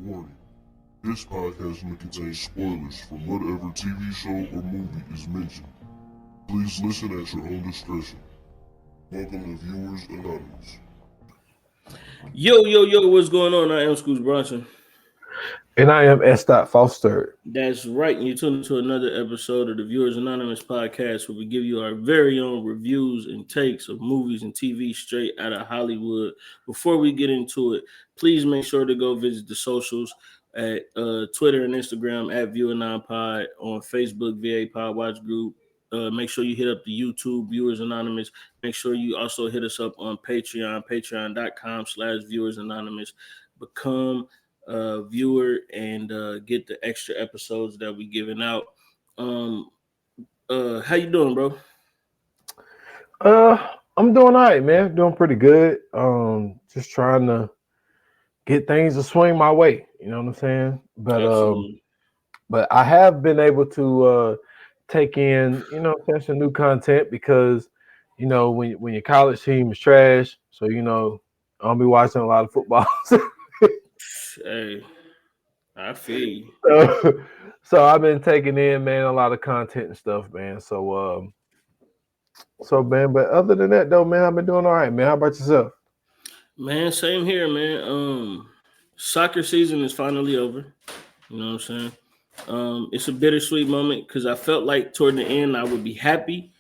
Warning. This podcast may contain spoilers from whatever TV show or movie is mentioned. Please listen at your own discretion. Welcome to Viewers Anonymous. Yo, what's going on? I am Scoots Bronson. And I am S. Foster. That's right. And you're tuning to another episode of the Viewers Anonymous podcast where we give you our very own reviews and takes of movies and TV straight out of Hollywood. Before we get into it, please make sure to go visit the socials at Twitter and Instagram at ViewerAnonPod, on Facebook, VA Pod Watch Group. Make sure you hit up the YouTube Viewers Anonymous. Make sure you also hit us up on Patreon, patreon.com/Viewers Anonymous. Become viewer and get the extra episodes that we giving out. How you doing, bro? I'm doing all right, man. Doing pretty good. Just trying to get things to swing my way. You know what I'm saying? But I have been able to take in, some new content because, when your college team is trash, so I'll be watching a lot of football. Hey, I feel you. So I've been taking in, man, a lot of content and stuff, man. So man, but other than that, though, man, I've been doing all right, man. How about yourself? Man, same here, man. Soccer season is finally over. You know what I'm saying? It's a bittersweet moment because I felt like toward the end I would be happy,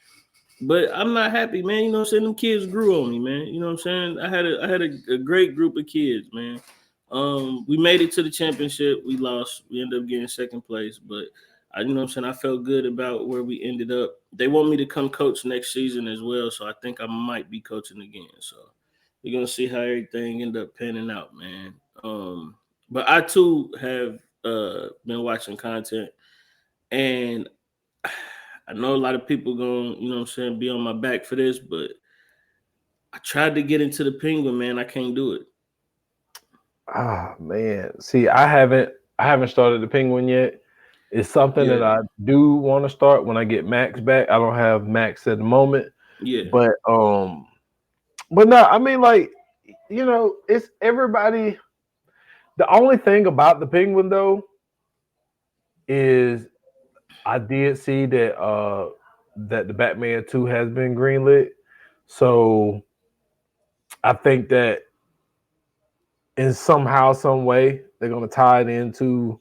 but I'm not happy, man. You know what I'm saying? Them kids grew on me, man. You know what I'm saying? I had a great group of kids, man. We made it to the championship. We lost. We ended up getting second place, but you know what I'm saying? I felt good about where we ended up. They want me to come coach next season as well, so I think I might be coaching again. So we're gonna see how everything end up panning out, man. But I too have been watching content, and I know a lot of people gonna, you know what I'm saying, be on my back for this, but I tried to get into the Penguin, man. I can't do it. Ah, man. See, I haven't started the Penguin yet. It's something that I do want to start when I get Max back. I don't have Max at the moment. Yeah. But no, I mean, like, it's everybody. The only thing about the Penguin though is I did see that that the Batman 2 has been greenlit. So I think that in somehow, some way, they're gonna tie it into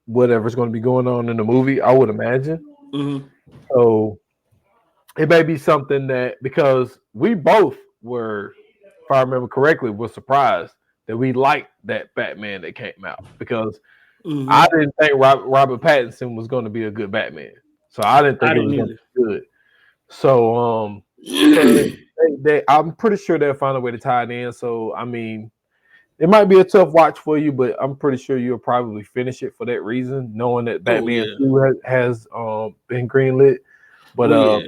whatever's going to be going on in the movie, I would imagine. Mm-hmm. So it may be something that, because we both were, if I remember correctly, were surprised that we liked that Batman that came out, because I didn't think Robert Pattinson was going to be a good Batman. So I didn't think it was going to be good. So I'm pretty sure they'll find a way to tie it in. So I mean, it might be a tough watch for you, but I'm pretty sure you'll probably finish it for that reason, knowing that Batman 2 has been greenlit. But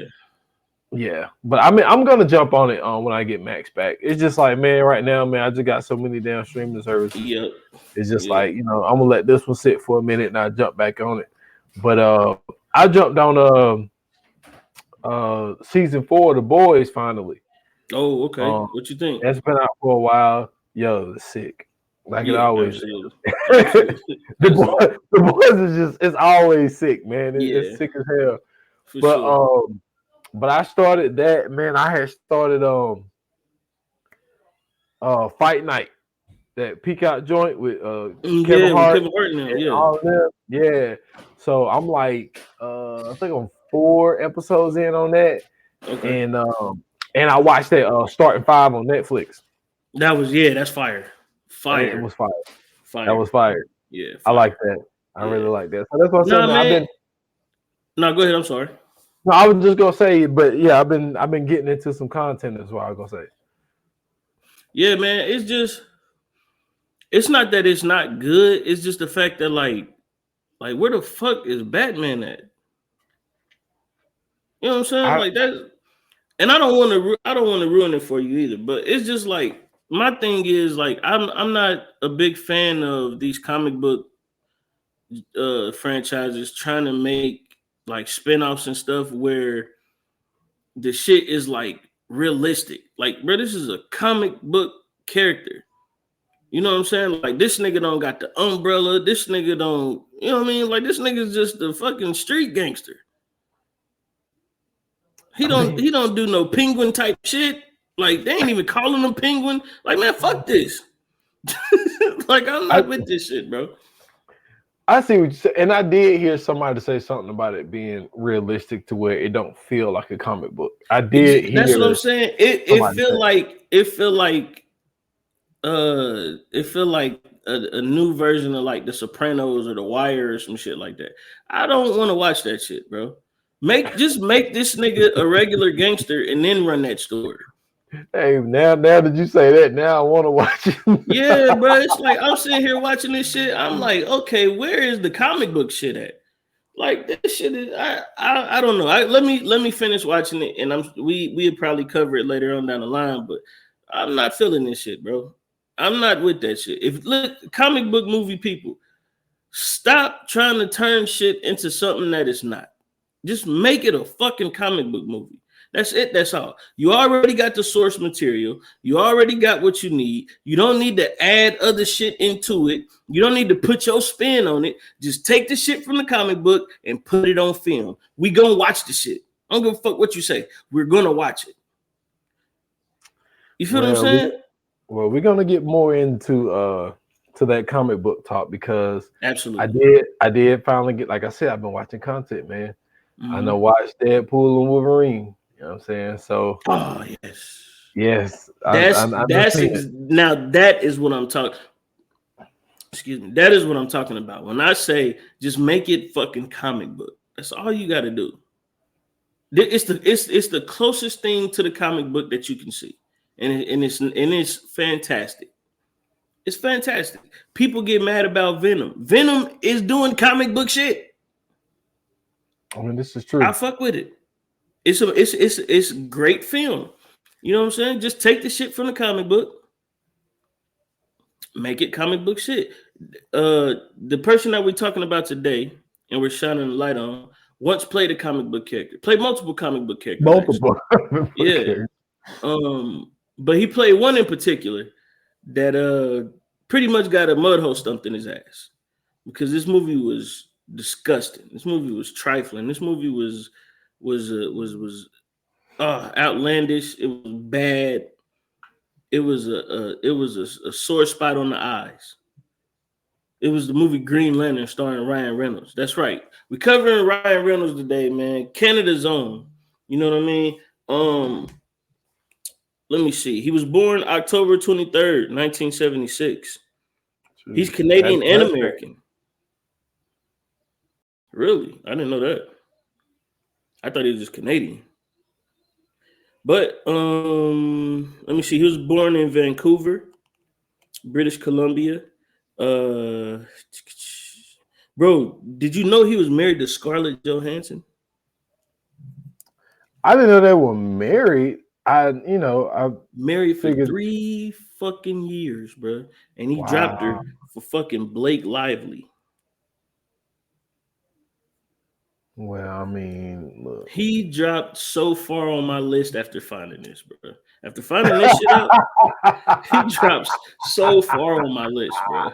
yeah. But I mean, I'm gonna jump on it when I get Max back. It's just like, man, right now, man, I just got so many damn streaming services. Yeah. It's just like, I'm gonna let this one sit for a minute and I jump back on it. But I jumped on season 4 of The Boys finally. Oh, okay. What you think? That's been out for a while. Yo, it's sick. Like it always is. The Boys is just, it's always sick, man. It's sick as hell. But I started that, man. I had started Fight Night, that Peacock joint with Kevin Hart. All of them. Yeah. So I'm like I think I'm 4 episodes in on that. Okay. And I watched that Starting 5 on Netflix. That was that's fire. It was fire. That was fire. Yeah. Fire. I like that. I really like that. So that's what I'm saying. No, go ahead. I'm sorry. No, I was just gonna say, but yeah, I've been getting into some content. That's what I was gonna say. Yeah, man. It's not that it's not good. It's just the fact that like where the fuck is Batman at? You know what I'm saying? Like that. And I don't want to ruin it for you either. But it's just like, my thing is, like, I'm not a big fan of these comic book franchises trying to make like spinoffs and stuff where the shit is like realistic. Like, bro, this is a comic book character. You know what I'm saying? Like this nigga don't got the umbrella. This nigga don't, you know what I mean? Like this nigga's just the fucking street gangster. He don't do no penguin type shit. Like they ain't even calling him penguin. Like man, fuck this. Like I'm not with this shit, bro. I see what you say, and I did hear somebody say something about it being realistic to where it don't feel like a comic book. I did hear. That's what I'm saying. It feel like a new version of like The Sopranos or The Wire or some shit like that. I don't want to watch that shit, bro. Just make this nigga a regular gangster and then run that story. Hey, now that you say that, now I want to watch it. Yeah, bro. It's like I'm sitting here watching this shit. I'm like, okay, where is the comic book shit at? Like this shit is I don't know. Let me finish watching it, and we'd probably cover it later on down the line, but I'm not feeling this shit, bro. I'm not with that shit. If look, comic book movie people, stop trying to turn shit into something that it's not. Just make it a fucking comic book movie. That's it. That's all. You already got the source material. You already got what you need. You don't need to add other shit into it. You don't need to put your spin on it. Just take the shit from the comic book and put it on film. We gonna watch the shit. I don't give a fuck what you say. We're gonna watch it. You feel what I'm saying? We're gonna get more into to that comic book talk because absolutely I did finally get, like I said, I've been watching content, man. I know watch Deadpool and Wolverine. You know what I'm saying? So yes. Now that is what I'm talking. Excuse me. That is what I'm talking about. When I say just make it fucking comic book, that's all you got to do. It's the closest thing to the comic book that you can see, and it's fantastic. It's fantastic. People get mad about Venom. Venom is doing comic book shit. I mean, this is true. I fuck with it. It's great film. You know what I'm saying? Just take the shit from the comic book, make it comic book shit. The person that we're talking about today, and we're shining the light on, once played a comic book character. Played multiple comic book characters. Yeah. But he played one in particular that pretty much got a mud hole stumped in his ass because this movie was disgusting. This movie was trifling. This movie was outlandish. It was bad. It was a sore spot on the eyes. It was the movie Green Lantern starring Ryan Reynolds. That's right. We're covering Ryan Reynolds today, man. Canada's own. You know what I mean? Let me see. He was born October 23rd, 1976. He's Canadian and American. Really? I didn't know that. I thought he was just Canadian. But let me see. He was born in Vancouver, British Columbia. Bro, did you know he was married to Scarlett Johansson? I didn't know they were married. I married for 3 fucking years, bro. And he dropped her for fucking Blake Lively. Well, I mean, look. He dropped so far on my list after finding this, bro. After finding this shit out, he drops so far on my list, bro.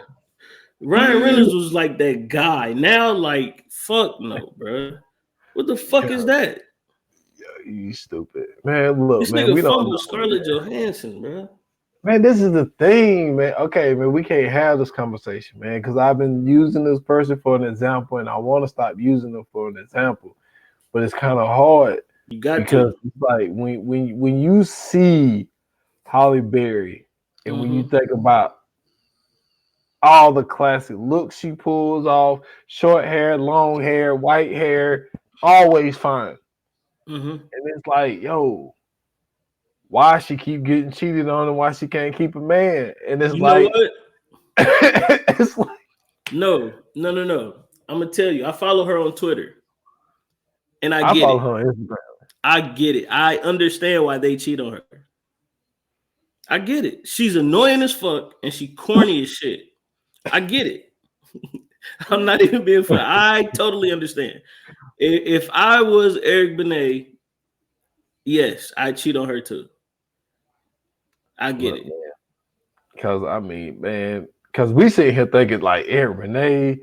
Ryan Reynolds was like that guy. Now, like, fuck no, bro. What the fuck is that? You stupid, man. Look, this man, nigga we don't fumbled Scarlett Johansson, bro. Man, this is the thing, man. Okay, man, we can't have this conversation, man, because I've been using this person for an example, and I want to stop using them for an example, but it's kind of hard. You got because it's like when you see Halle Berry, and when you think about all the classic looks she pulls off, short hair, long hair, white hair, always fine. And it's like, yo, why she keep getting cheated on and why she can't keep a man? And it's know what? It's like no. I'm gonna tell you, I follow her on Twitter. And I get follow it. Her on Instagram. I get it. I understand why they cheat on her. I get it. She's annoying as fuck and she corny as shit. I get it. I'm not even being funny. I totally understand. If I was Eric Benet, yes, I'd cheat on her too. I get it. Because I mean, man, because we sit here thinking like Eric Renee,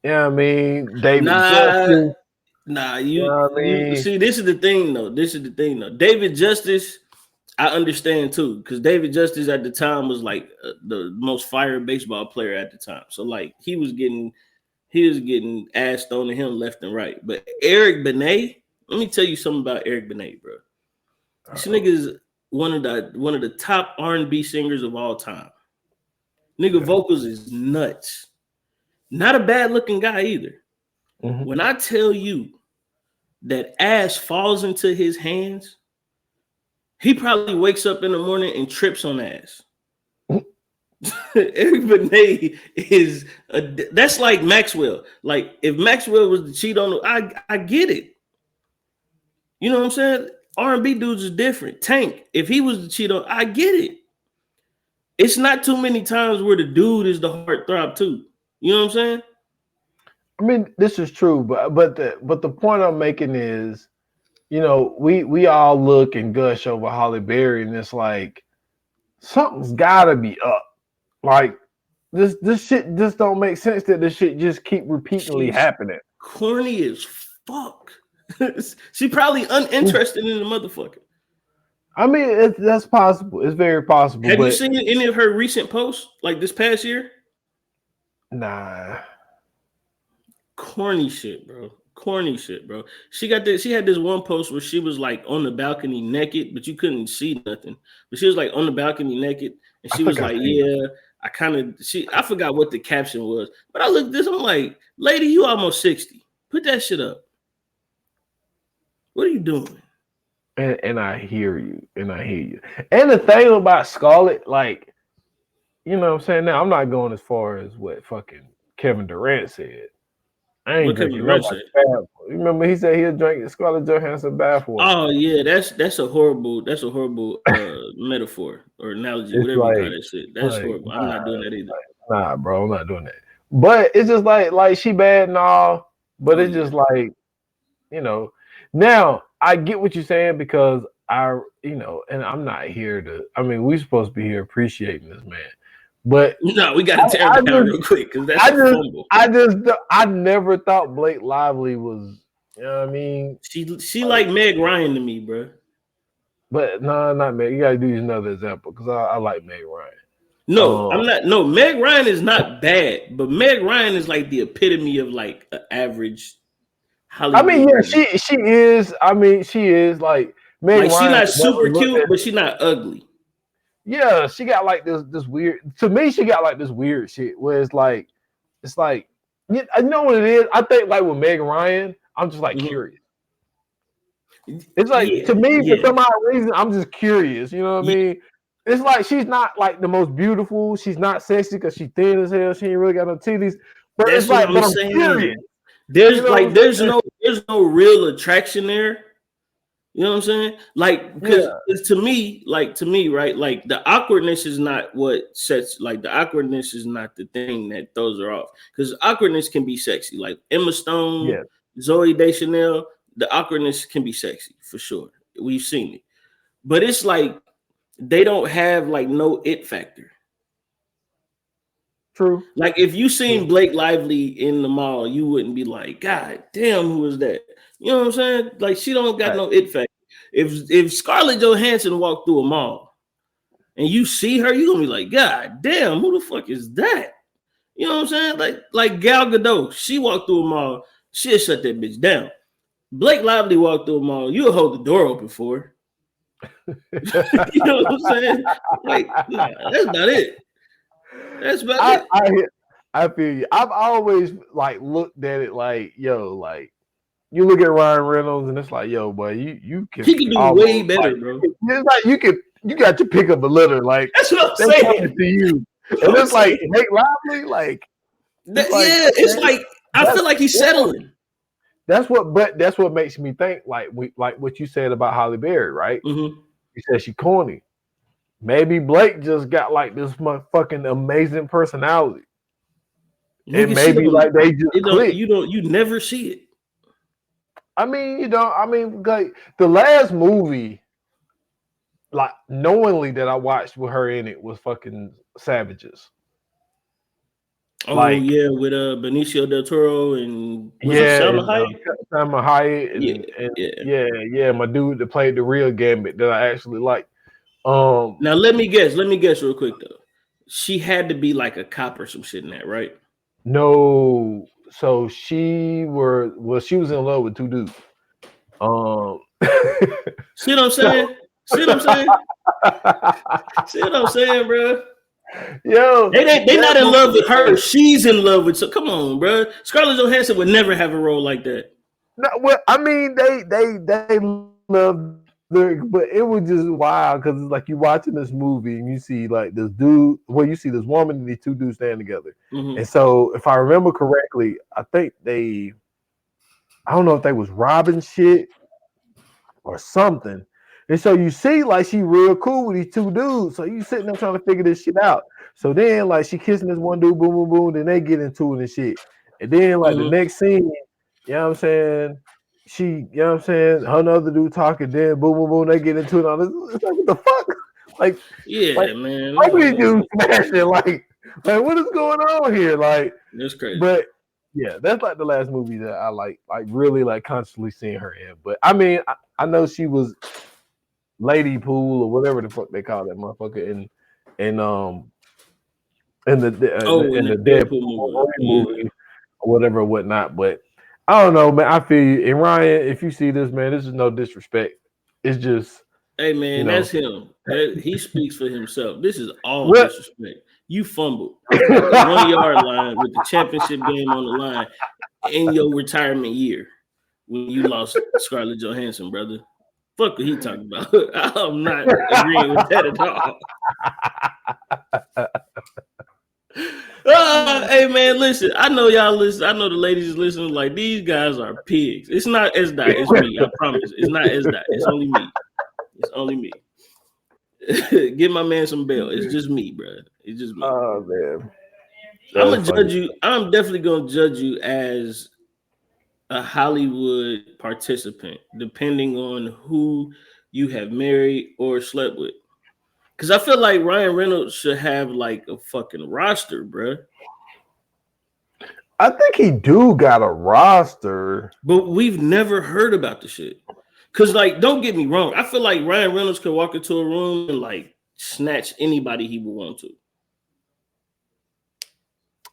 you know what I mean, David Nah, Justice, nah. you know what I You mean. see, this is the thing though. This is the thing though. David Justice, I understand too, because David Justice at the time was like the most fire baseball player at the time. So like he was getting ass thrown to him left and right. But Eric Benet, let me tell you something about Eric Benet, bro. This nigga is one of the top R&B singers of all time. Nigga vocals is nuts. Not a bad looking guy either. Mm-hmm. When I tell you that ass falls into his hands, he probably wakes up in the morning and trips on ass. Eric Benet that's like Maxwell. Like if Maxwell was to cheat on, I get it. You know what I'm saying? R&B dudes is different. Tank, if he was to cheat on, I get it. It's not too many times where the dude is the heartthrob too. You know what I'm saying? I mean, this is true, but the point I'm making is, you know, we all look and gush over Holly Berry, and it's like something's got to be up. Like this shit just don't make sense that this shit just keep repeatedly happening. Corny as fuck. She probably uninterested in the motherfucker. I mean, that's possible. It's very possible. Have you seen any of her recent posts, like this past year? Nah. Corny shit, bro. Corny shit, bro. She had this one post where she was like on the balcony naked, but you couldn't see nothing. But she was like on the balcony naked, and she was like, "Yeah, I forgot what the caption was, but I looked at this, I'm like, lady, you almost 60. Put that shit up. What are you doing?" And I hear you. And the thing about Scarlett, like, you know what I'm saying? Now, I'm not going as far as what fucking Kevin Durant said. I ain't drinking nobody's bathwater. You remember he said he'll drink Scarlett Johansson bathwater. Oh yeah, that's a horrible metaphor or analogy, it's whatever you call that shit. That's horrible. I'm not doing that either. Nah, bro, I'm not doing that. But it's just like she bad and all, but it's just like, you know. Now I get what you're saying because and I'm not here to. I mean, we're supposed to be here appreciating this man. But no, we got to tear it down real quick because that's fumble. I never thought Blake Lively was, you know what I mean? She like Meg Ryan to me, bro. But no, not Meg. You gotta use another example because I like Meg Ryan. No, I'm not. No, Meg Ryan is not bad, but Meg Ryan is like the epitome of like an average Hollywood. I mean, yeah, she is. I mean, she is like Meg Ryan. She's not super cute, but she's not ugly. Yeah, she got like this weird. To me, she got like this weird shit where it's like, you know what it is. I think like with Meg Ryan, I'm just like curious. It's like to me for some odd reason, I'm just curious. You know what I mean? It's like she's not like the most beautiful. She's not sexy because she's thin as hell. She ain't really got no titties. But that's it's like, what I'm saying. Curious. There's no real attraction there. You know what I'm saying? Like, because to me, right? Like the awkwardness is not what sets. Like the awkwardness is not the thing that throws her off. Because awkwardness can be sexy. Like Emma Stone, Zooey Deschanel, the awkwardness can be sexy for sure. We've seen it, but it's like they don't have like no it factor. True. Like if you seen Blake Lively in the mall, you wouldn't be like, God damn, who is that? You know what I'm saying? Like she don't got no it factor. If Scarlett Johansson walked through a mall and you see her, you're gonna be like, God damn, who the fuck is that? You know what I'm saying? Like Gal Gadot, she walked through a mall, she'll shut that bitch down. Blake Lively walked through a mall, you'll hold the door open for her. You know what I'm saying? Like, nah, that's about it. That's about it. I feel you. I've always like looked at it like, yo, like you look at Ryan Reynolds and it's like, yo, boy, you can. He can do way better, like, bro. It's like you got to pick up a litter, like that's what I'm saying to you. And it's like Blake Lively, like it's like I feel like he's settling. That's what makes me think like what you said about Halle Berry, right? Mm-hmm. You said she corny. Maybe Blake just got like this fucking amazing personality. And maybe like they just click. You never see it. I mean, like the last movie like knowingly that I watched with her in it was fucking Savages. Oh Like, yeah, with Benicio del Toro and was it yeah, Salma and Hayek? Salma Hayek Yeah, and yeah. yeah, my dude that played the real Gambit that I actually like. Now let me guess real quick though. She had to be like a cop or some shit in that, right? No, so she was in love with two dudes. See what I'm saying? See what I'm saying? See what I'm saying, bro? Yo, They not that in love with her. movie, She's in love with. So come on, bro. Scarlett Johansson would never have a role like that. no, well, I mean, they love the, but it was just wild because it's like you watching this movie and you see like this dude, well, you see this woman and these two dudes stand together, and so if I remember correctly, I think I don't know if they was robbing shit or something. And so you see, like, she real cool with these two dudes. So you sitting there trying to figure this shit out. So then, like, she kissing this one dude, boom, boom, boom. Then they get into it and shit. And then, like, the next scene, you know what I'm saying? You know what I'm saying? Her and the other dude talking, then boom, boom, boom. They get into it. All this. It's like, what the fuck? Like, Yeah, man. Why we do smashing? Like, what is going on here? Like, that's crazy. But yeah, that's like the last movie that I like really like constantly seeing her in. But I mean, I know she was Lady Pool or whatever the fuck they call that motherfucker in the Deadpool movie or whatever and whatnot. But I don't know, man. I feel you. And Ryan, if you see this, man, this is no disrespect. It's just, hey man, that's him. He speaks for himself. This is all disrespect. You fumbled at the 1 yard line with the championship game on the line in your retirement year when you lost Scarlett Johansson, brother. Fuck what he talking about. I'm not agreeing with that at all. Hey man, listen. I know y'all listen. I know the ladies listening. Like, these guys are pigs. It's not Esdot. It's me. I promise. It's not Esdot. It's only me. It's only me. Give my man some bail. It's just me, bro. It's just me. Oh man. I'm gonna judge you. I'm definitely gonna judge you as a Hollywood participant, depending on who you have married or slept with. Because I feel like Ryan Reynolds should have like a fucking roster, bro. I think he do got a roster, but we've never heard about the shit. Because, like, don't get me wrong, I feel like Ryan Reynolds could walk into a room and like snatch anybody he would want to.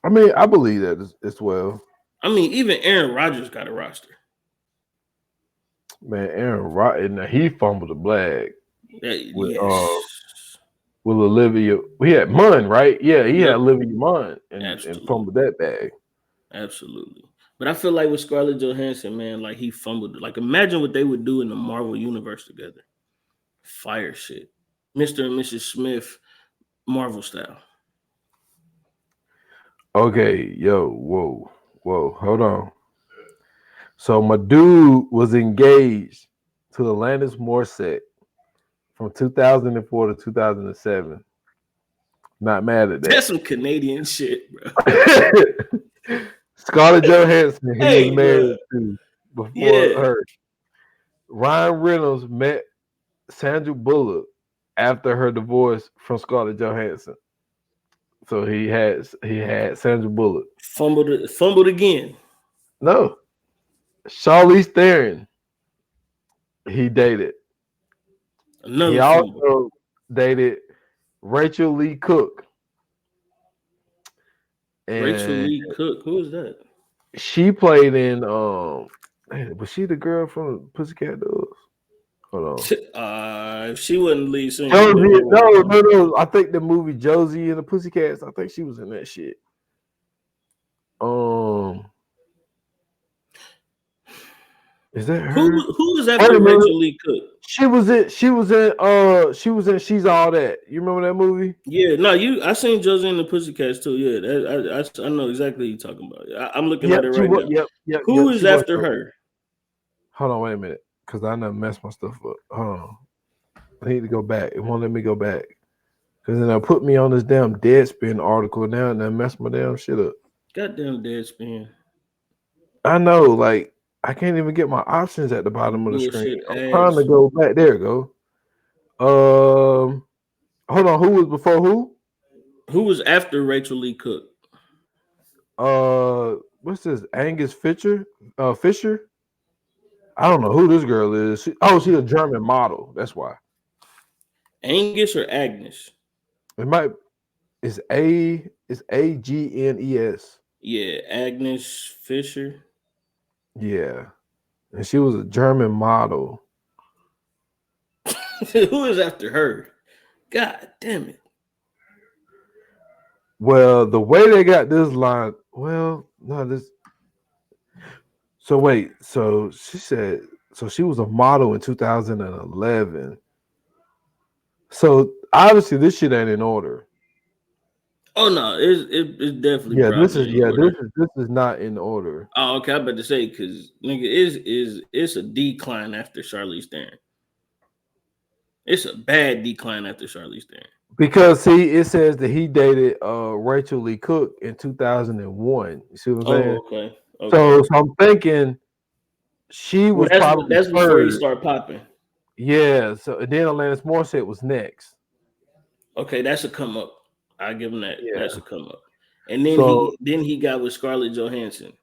I mean, I believe that as well. I mean, even Aaron Rodgers got a roster. Man, Aaron Rodgers, he fumbled the bag with Olivia. We had Munn, right? Yeah, he had Olivia Munn and fumbled that bag. Absolutely. But I feel like with Scarlett Johansson, man, like he fumbled. Like, imagine what they would do in the Marvel universe together. Fire shit. Mr. and Mrs. Smith, Marvel style. Okay, whoa, hold on. So my dude was engaged to Alanis Morissette from 2004 to 2007. Not mad at that. That's some Canadian shit, bro. Scarlett Johansson, he was married to before her. Ryan Reynolds met Sandra Bullock after her divorce from Scarlett Johansson. So he had Sandra Bullock. Fumbled again. No. Charlize Theron. He dated. He also dated Rachel Lee Cook. And Rachel Lee Cook, who is that? She played in was she the girl from Pussycat Dolls? Hold on. If she wasn't lead singer. No. I think the movie Josie and the Pussycats, I think she was in that shit. Is that her? Who was after Rachel Lee Cook? She was in She's All That. You remember that movie? Yeah, no, I seen Josie and the Pussycats too. Yeah, I know exactly what you're talking about. I'm looking at it right now. Who is after her? Hold on, wait a minute. Because I done messed my stuff up. Hold on. I need to go back. It won't let me go back. Because then they'll put me on this damn Deadspin article now and then mess my damn shit up. Goddamn Deadspin. I know, like, I can't even get my options at the bottom of the screen. I'm trying to go back. There we go. Hold on. Who was before who? Who was after Rachel Lee Cook? What's this? Angus Fisher? Fisher? I don't know who this girl is. She's a German model. That's why. Angus or Agnes? It might. It's Agnes. Yeah, Agnes Fisher. Yeah, and she was a German model. Who is after her? God damn it. Well, the way they got this line, well, no, this. So wait, so she said, so she was a model in 2011. So obviously this shit ain't in order. Oh no, it's definitely probably in order. This is not in order. Oh, okay. I'm about to say because nigga it's a decline after Charlize Theron. It's a bad decline after Charlize Theron. Because see, it says that he dated Rachel Lee Cook in 2001. You see what I'm saying? Okay. So I'm thinking she was probably that's before he started popping. Yeah. So and then Alanis Morissette was next. Okay, that's a come up. I give him that. Yeah. That's a come up. And then he got with Scarlett Johansson.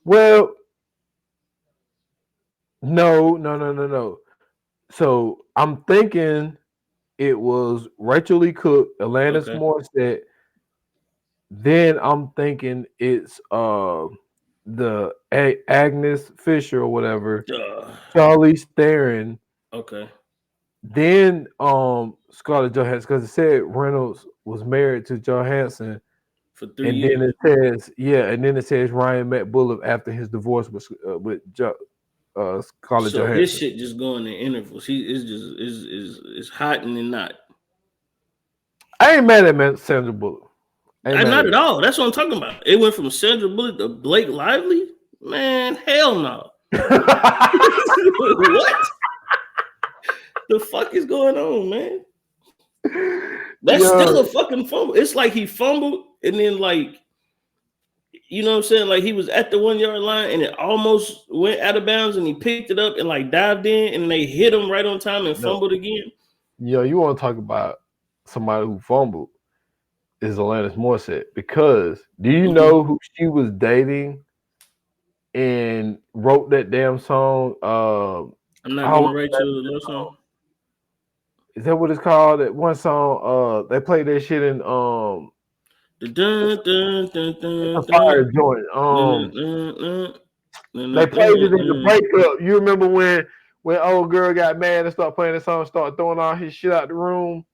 Well, no. So I'm thinking it was Rachel Lee Cook, Alanis Morissette. Then I'm thinking it's the Agnes Fisher or whatever, Charlize Theron. Okay. Then Scarlett Johansson, because it said Reynolds was married to Johansson for 3 years. Then it says Ryan met Bullock after his divorce with Scarlett Johansson. So his shit just going in intervals. He is hot and then not. I ain't mad at Sandra Bullock. Not at all. That's what I'm talking about. It went from Sandra Bullock to Blake Lively. Man, hell no. What? The fuck is going on, man? That's still a fucking fumble. It's like he fumbled and then like, you know what I'm saying? Like he was at the 1 yard line and it almost went out of bounds and he picked it up and like dived in and they hit him right on time and fumbled again. Yo, you want to talk about somebody who fumbled is Alanis Morissette, because do you know who she was dating and wrote that damn song? I'm not gonna write you a song. Is that what it's called? That one song, they played that shit in a fire joint. They played it in the breakup. You remember when old girl got mad and started playing the song, started throwing all his shit out the room?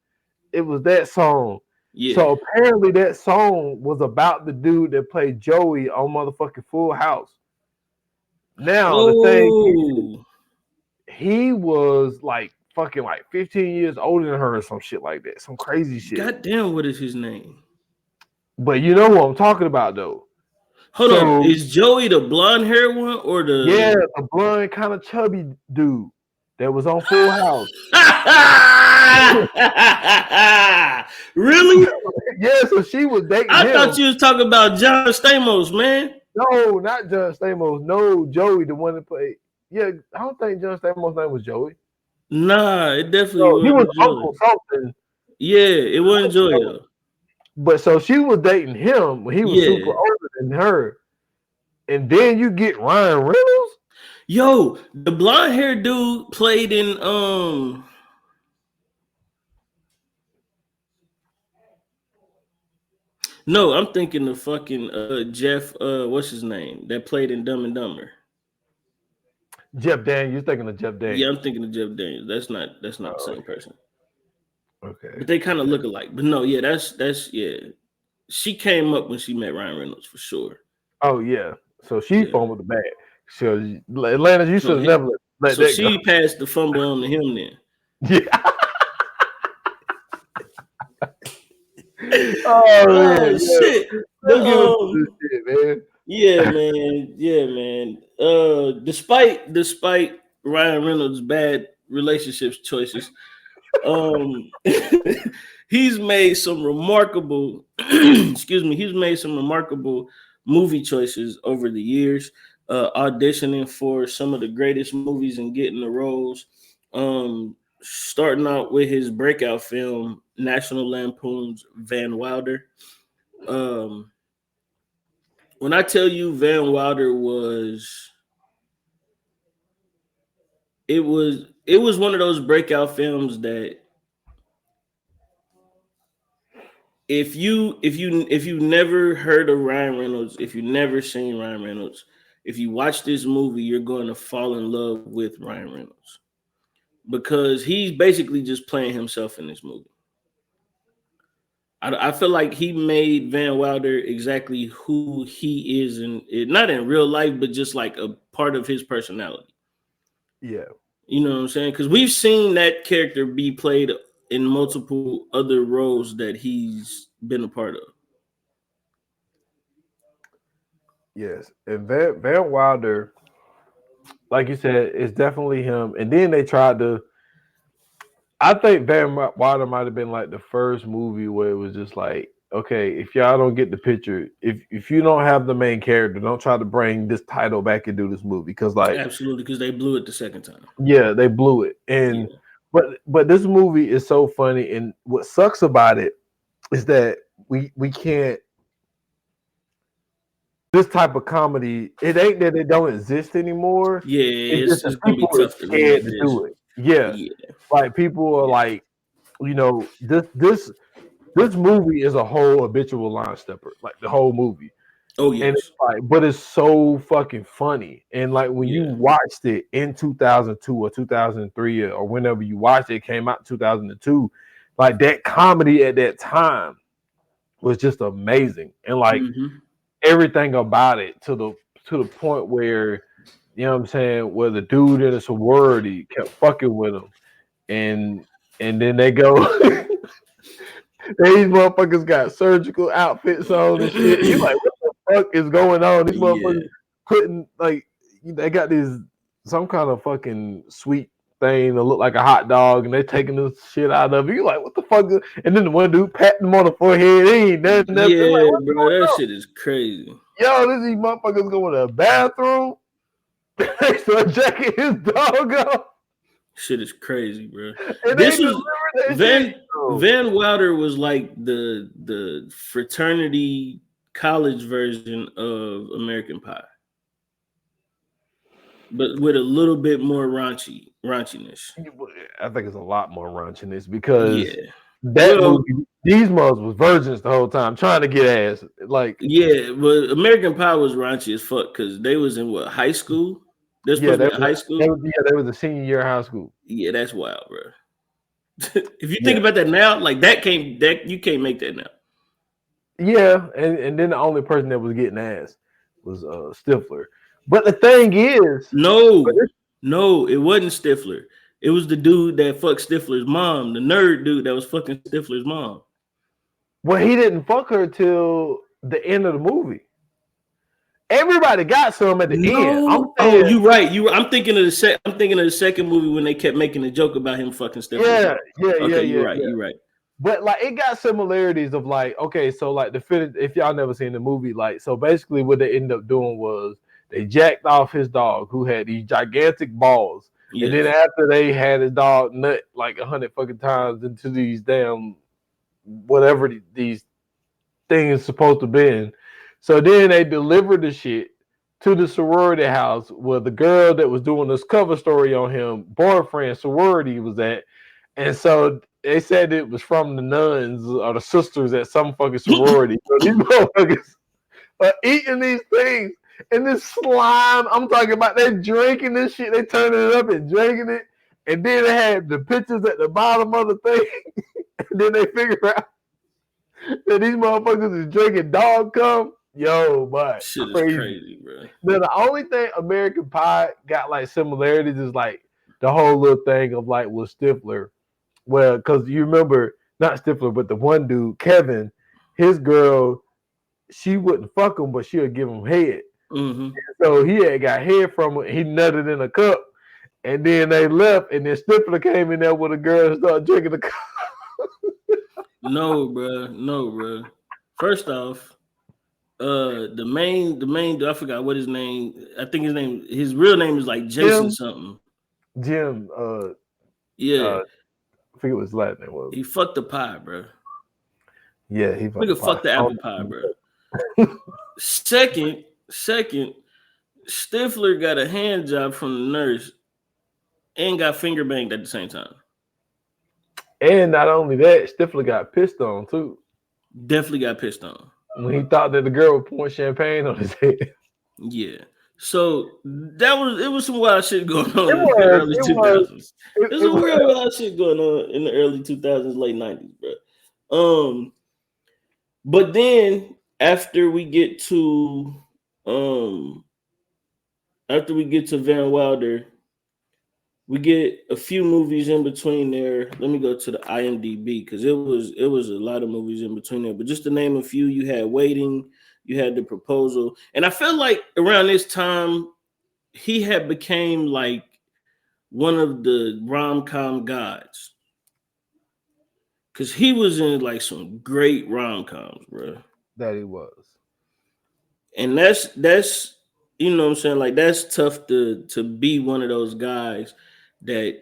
It was that song. Yeah. So apparently that song was about the dude that played Joey on motherfucking Full House. Now the thing is, he was like fucking like 15 years older than her or some shit like that. Some crazy shit. God damn, what is his name? But you know what I'm talking about though. Hold on. Is Joey the blonde hair one or the the blonde kind of chubby dude that was on Full House? Really? Yeah, so she was dating him. I thought you was talking about John Stamos, man. No, not John Stamos. No, Joey, the one that played. Yeah, I don't think John Stamos' name was Joey. Nah, it definitely wasn't. He was Joey. Uncle something. Yeah, it wasn't Joey though. But so she was dating him when he was super older than her. And then you get Ryan Reynolds. Yo, the blonde hair dude played in No, I'm thinking of fucking Jeff. What's his name? That played in Dumb and Dumber. Jeff Daniels. You're thinking of Jeff Daniels. Yeah, I'm thinking of Jeff Daniels. That's not the same person. Okay. But they kind of look alike. But no, yeah, that's she came up when she met Ryan Reynolds for sure. Oh yeah. So she fumbled the bag. So Atlanta, you should have never let that she go. passed the fumble on to him then. Yeah. Oh shit. Shit, man. Yeah, man. Despite Ryan Reynolds' bad relationships choices, he's made some remarkable he's made some remarkable movie choices over the years, auditioning for some of the greatest movies and getting the roles. starting out with his breakout film, National Lampoon's Van Wilder. Um, when I tell you Van Wilder was one of those breakout films that if you never heard of Ryan Reynolds, if you never seen Ryan Reynolds, if you watch this movie, you're going to fall in love with Ryan Reynolds because he's basically just playing himself in this movie. I feel like he made Van Wilder exactly who he is, not in real life, but just like a part of his personality. Yeah. You know what I'm saying? Because we've seen that character be played in multiple other roles that he's been a part of. Yes. And Van Wilder, like you said, it's definitely him. And then they tried to. I think Van Wilder might have been like the first movie where it was just like, okay, if y'all don't get the picture, if you don't have the main character, don't try to bring this title back and do this movie because like Absolutely, because they blew it the second time. yeah, they blew it. And Yeah. but this movie is so funny, and what sucks about it is that we can't this type of comedy. It ain't that it don't exist anymore. Yeah, It's just that it's gonna be people are tough to scared remake to this. do it. Yeah, Yeah, like people are yeah. like, this movie is a whole habitual line stepper, like the whole movie. Oh And it's yes. like, but it's so fucking funny. And like when you Yeah. watched it in 2002 or 2003 or whenever you watched it, it came out in 2002, like that comedy at that time was just amazing. And like Mm-hmm. everything about it to the point where, you know what I'm saying, where the dude in the sorority kept fucking with him. And then they go these motherfuckers got surgical outfits on and shit. You like, what the fuck is going on? These Yeah. motherfuckers putting like they got these some kind of fucking sweet thing that look like a hot dog, and they taking this shit out of it. You like, what the fuck? And then the one dude patting him on the forehead. He ain't done nothing. Like, Yeah, what's bro, that going on? shit is crazy. Yo, these motherfuckers going to the bathroom. They start jacking his dog up, Shit is crazy, bro. and they This was deliver that Van shit. Oh, Van Wilder was like the fraternity college version of American Pie, but with a little bit more raunchiness. I think it's a lot more raunchiness because Yeah. that Well, movie, these mothers was virgins the whole time, trying to get ass. Like, yeah, but American Pie was raunchy as fuck because they was in what, high school? They're yeah, supposed to be in high school. they was a senior year of high school. Yeah, that's wild, bro. If you think Yeah, about that now, like that you can't make that now. yeah, and then the only person that was getting ass was Stifler. But the thing is, No, it wasn't Stifler. It was the dude that fucked Stifler's mom, the nerd dude that was fucking Stifler's mom. well, he didn't fuck her till the end of the movie. Everybody got some at the end. I'm No, oh, saying, you right. I'm thinking of I'm thinking of the second movie when they kept making a joke about him fucking Stifler's yeah, mom. yeah, yeah, Okay, you're yeah, right. yeah. You're right. But like it got similarities of like, okay, so like the finish, if y'all never seen the movie, like so basically what they ended up doing was they jacked off his dog who had these gigantic balls. And then Yes. after they had his dog nut like 100 fucking times into these damn whatever these things supposed to be in. So then they delivered the shit to the sorority house where the girl that was doing this cover story on him, boyfriend sorority was at. And so they said it was from the nuns or the sisters at some fucking sorority. So these motherfuckers are eating these things and this slime. I'm talking about they drinking this shit, they turning it up and drinking it. And then they had the pictures at the bottom of the thing. And then they figure out that these motherfuckers is drinking dog cum. Yo, but Shit is crazy. crazy, bro. Now, the only thing American Pie got like similarities is like the whole little thing of like with Stifler. Well, because you remember not Stifler, but the one dude, Kevin, his girl, she wouldn't fuck him, but she'll give him head. Mm-hmm. So he had got head from her. He nutted in a cup, and then they left. And then Stifler came in there with a girl and started drinking the cup. No, bro. No, bro. First off, the main I forgot what his name. I think his real name is like Jason Jim, something. Jim, Yeah, I forget what his last name was. he fucked the pie, bro. Yeah, he fucked the Nigga pie. fucked the apple pie, bro. Second, Stifler got a hand job from the nurse and got finger banged at the same time. And not only that, Stifler got pissed on too Definitely got pissed on. when he thought that the girl was pouring champagne on his head. Yeah. So it was some wild shit going on It in the was. early It 2000s. was. There's It some real was. wild shit going on in the early 2000s, late 90s, bro. But then after we get to Van Wilder, we get a few movies in between there. Let me go to the IMDb because it was a lot of movies in between there. But just to name a few, you had Waiting, you had The Proposal, and I feel like around this time he had became like one of the rom-com gods because he was in like some great rom-coms, bro. That he was. And that's you know what I'm saying, like that's tough to be one of those guys that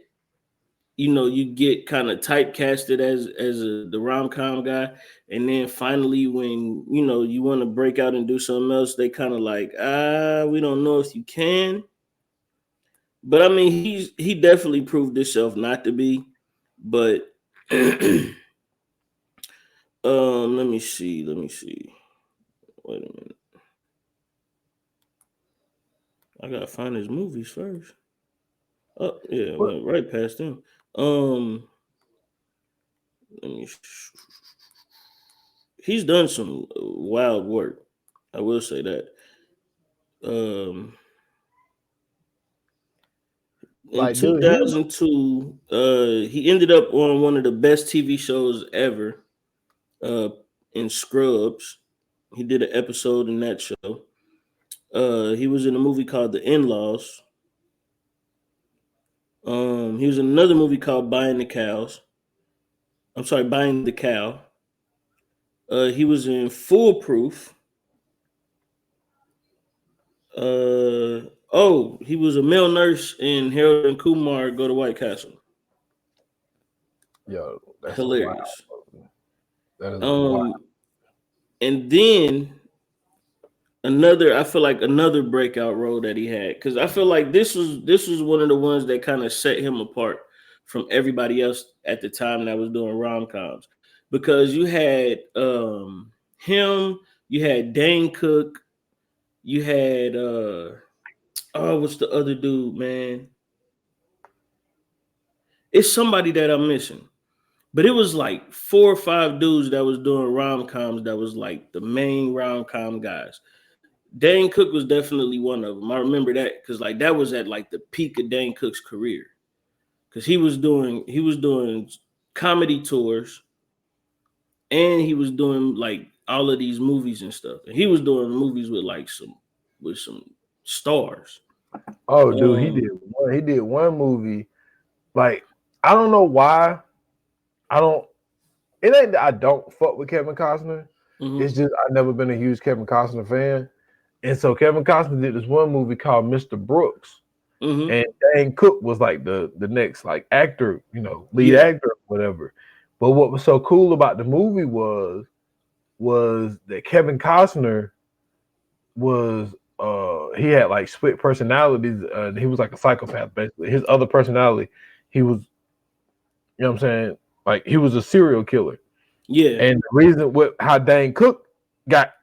you get kind of typecasted as the rom-com guy, and then finally when you want to break out and do something else, they kind of like, we don't know if you can. But I mean, he definitely proved himself not to be. But let me see. Wait a minute. I gotta find his movies first. Oh yeah, went right past him. Let me. He's done some wild work. I will say that. In Like, dude, 2002, he ended up on one of the best TV shows ever, in Scrubs. He did an episode in that show. He was in a movie called The In-Laws. He was in another movie called Buying the Cows. I'm sorry, Buying the Cow. He was in Foolproof. He was a male nurse in Harold and Kumar Go to White Castle. yo, that's Hilarious. wild. That is wild. And then I feel like another breakout role that he had, because I feel like this was one of the ones that kind of set him apart from everybody else at the time that was doing rom-coms, because you had him, you had Dane Cook, you had what's the other dude, man? It's somebody that I'm missing. But it was like 4 or 5 dudes that was doing rom-coms that was like the main rom-com guys. Dane Cook was definitely one of them. I remember that because like that was at like the peak of Dane Cook's career. Because he was doing comedy tours and he was doing like all of these movies and stuff. And he was doing movies with some stars. Oh, dude, he did one movie. Like, I don't know why. It ain't that I don't fuck with Kevin Costner. Mm-hmm. It's just I've never been a huge Kevin Costner fan. And so Kevin Costner did this one movie called Mr. Brooks. Mm-hmm. And Dane Cook was like the next like actor, lead actor or whatever. But what was so cool about the movie was that Kevin Costner was he had like split personalities. He was like a psychopath basically. His other personality, he was, you know what I'm saying? Like he was a serial killer. Yeah. And the reason how Dane Cook got,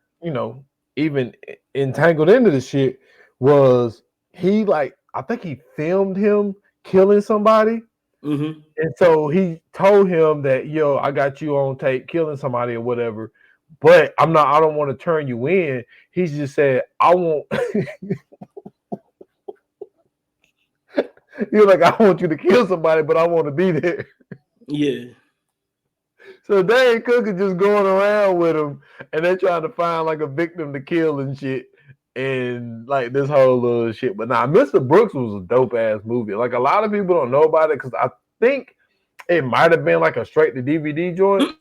even entangled into this shit was he like, I think he filmed him killing somebody. Mm-hmm. And so he told him that, yo, I got you on tape killing somebody or whatever, but I don't want to turn you in. He just said, I want you're like, I want you to kill somebody, but I want to be there. Yeah. So Dane Cook is just going around with him, and they're trying to find like a victim to kill and shit, and like this whole little shit. But nah, Mr. Brooks was a dope ass movie. Like a lot of people don't know about it because I think it might have been like a straight to DVD joint.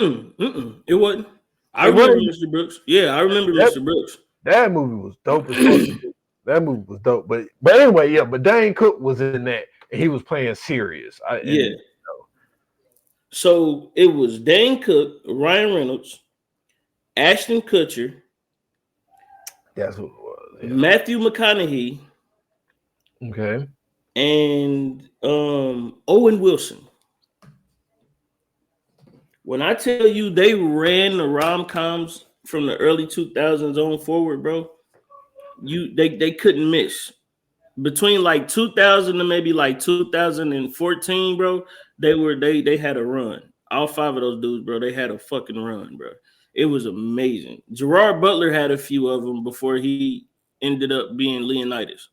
It wasn't. I remember Mr. Brooks. Yeah, I remember Mr. Brooks. That movie was dope as fuck. That movie was dope. But anyway, yeah. But Dane Cook was in that, and he was playing serious. So it was Dane Cook, Ryan Reynolds, Ashton Kutcher, That's what it was. Yeah. Matthew McConaughey, Okay. and Owen Wilson. When I tell you they ran the rom coms from the early 2000s on forward, bro, they couldn't miss. Between like 2000 and maybe like 2014, bro, they had a run. All five of those dudes, bro, they had a fucking run, bro. It was amazing. Gerard Butler had a few of them before he ended up being Leonidas,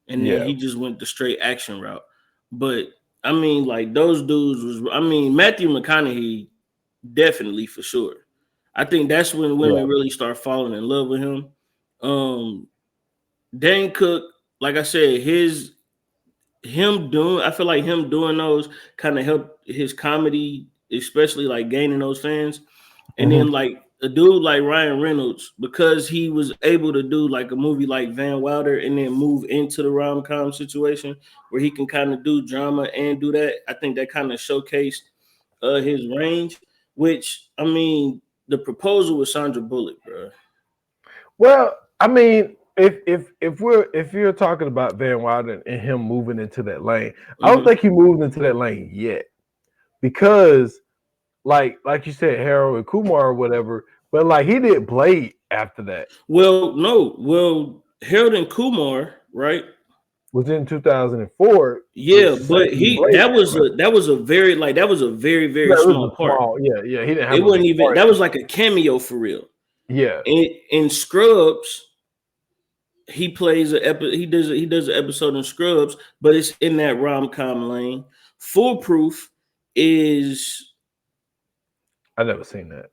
and then Yeah. he just went the straight action route. But I mean, like those dudes was. I mean, Matthew McConaughey definitely for sure. I think that's when Yeah. women really start falling in love with him. Um, Dane Cook, like I said, I feel like him doing those kind of helped his comedy, especially like gaining those fans. And then Mhm. like a dude like Ryan Reynolds, because he was able to do like a movie like Van Wilder and then move into the rom-com situation where he can kind of do drama and do that. I think that kind of showcased his range, which I mean, the proposal with Sandra Bullock, bro. Well, I mean, if you're talking about Van Wilder and him moving into that lane, I don't Mm-hmm. think he moved into that lane yet because, like you said, Harold and Kumar or whatever, but like he did Blade after that. Well, no, well, Harold and Kumar, right? Was in 2004, Yeah, which the but second he Blade came out. that was a very like that was a very very Yeah, it was small a part. small. Yeah, yeah. He didn't It have a wasn't big even part. that was like a cameo for real. Yeah, In Scrubs, he does an episode in Scrubs, but it's in that rom com lane. Foolproof is I never seen that.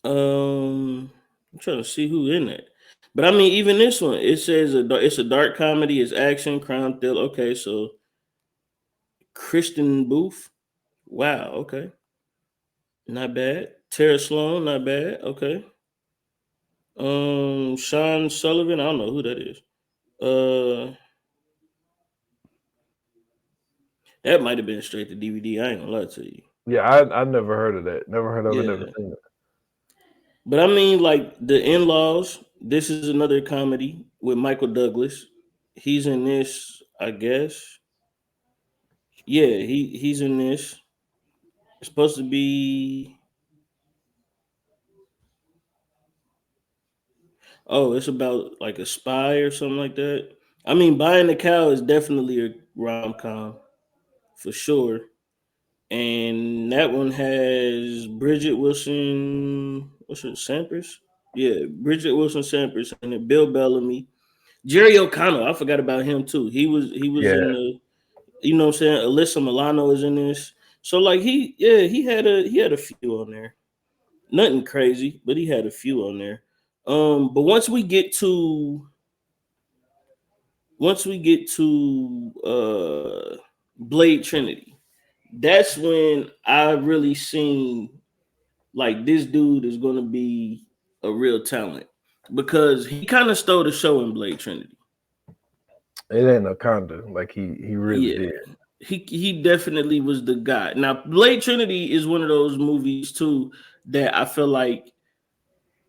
I'm trying to see who in that. But I mean, even this one, it says it's a dark comedy, it's action, crime, thriller. Okay, so Kristen Booth. Wow, okay. Not bad. Tara Sloan, not bad. Okay. Sean Sullivan, I don't know who that is. Uh that might have been straight to DVD. I ain't gonna lie to you. Yeah, I never heard of that. Never heard of it. Never Yeah. seen it. But I mean, like the in-laws, this is another comedy with Michael Douglas. He's in this, I guess. Yeah, he's in this. It's supposed to be. Oh, it's about like a spy or something like that. I mean, Buying the Cow is definitely a rom com for sure, and that one has Bridget Wilson. What's her Sampras? Yeah, Bridget Wilson Sampras, and then Bill Bellamy, Jerry O'Connell. I forgot about him too. He was Yeah, in the. You know what I'm saying? Alyssa Milano is in this. So like he had a few on there. Nothing crazy, but he had a few on there. But once we get to Blade Trinity, that's when I really seen like this dude is gonna be a real talent because he kind of stole the show in Blade Trinity. it ain't no condo. Like he really Yeah, did. he definitely was the guy. Now, Blade Trinity is one of those movies too that I feel like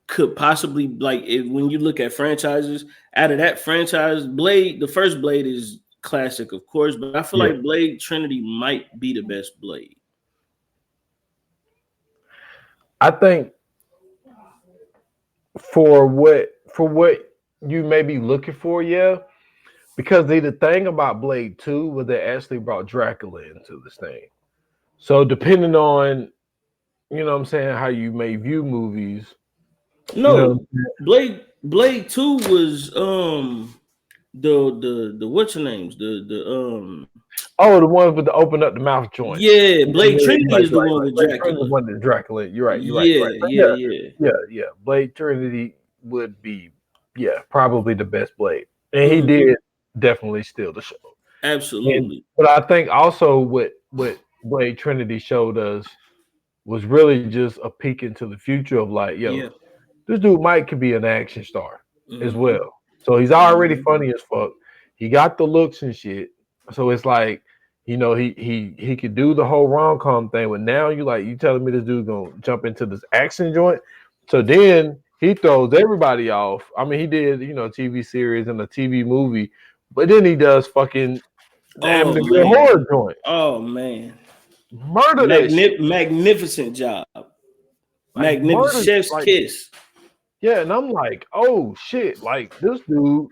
could possibly like when you look at franchises out of that franchise, Blade, the first Blade is classic, of course, but I feel Yeah, like Blade Trinity might be the best Blade. I think for what you may be looking for, yeah. Because the thing about Blade 2 was they actually brought Dracula into this thing. So depending on, you know what I'm saying, how you may view movies, you know. No, Blade 2 was the what's your names? The Oh, the ones with the open up the mouth joints. yeah, Yeah, Blade yeah, Trinity right, is the right, one right. with Blade Trinity Dracula. is one that Dracula. You're right, you're right, you're Yeah, right. So yeah, yeah, yeah. yeah. Blade Trinity would be, yeah, probably the best Blade. And he Mhm. did definitely steal the show. And Absolutely. but I think also what Blade Trinity showed us was really just a peek into the future of like, yo, Yeah. this dude Mike could be an action star as Hmm. well. So he's already Hmm. funny as fuck. He got the looks and shit. So it's like You know, he could do the whole rom-com thing, but now you telling me this dude's gonna jump into this action joint. So then he throws everybody off. I mean, he did, TV series and a TV movie, but then he does fucking the Oh Amityville man. horror joint. Oh man. Murder that shit. Magnificent job. Like Magnificent murder, chef's like kiss. yeah, and I'm like, oh shit, like this dude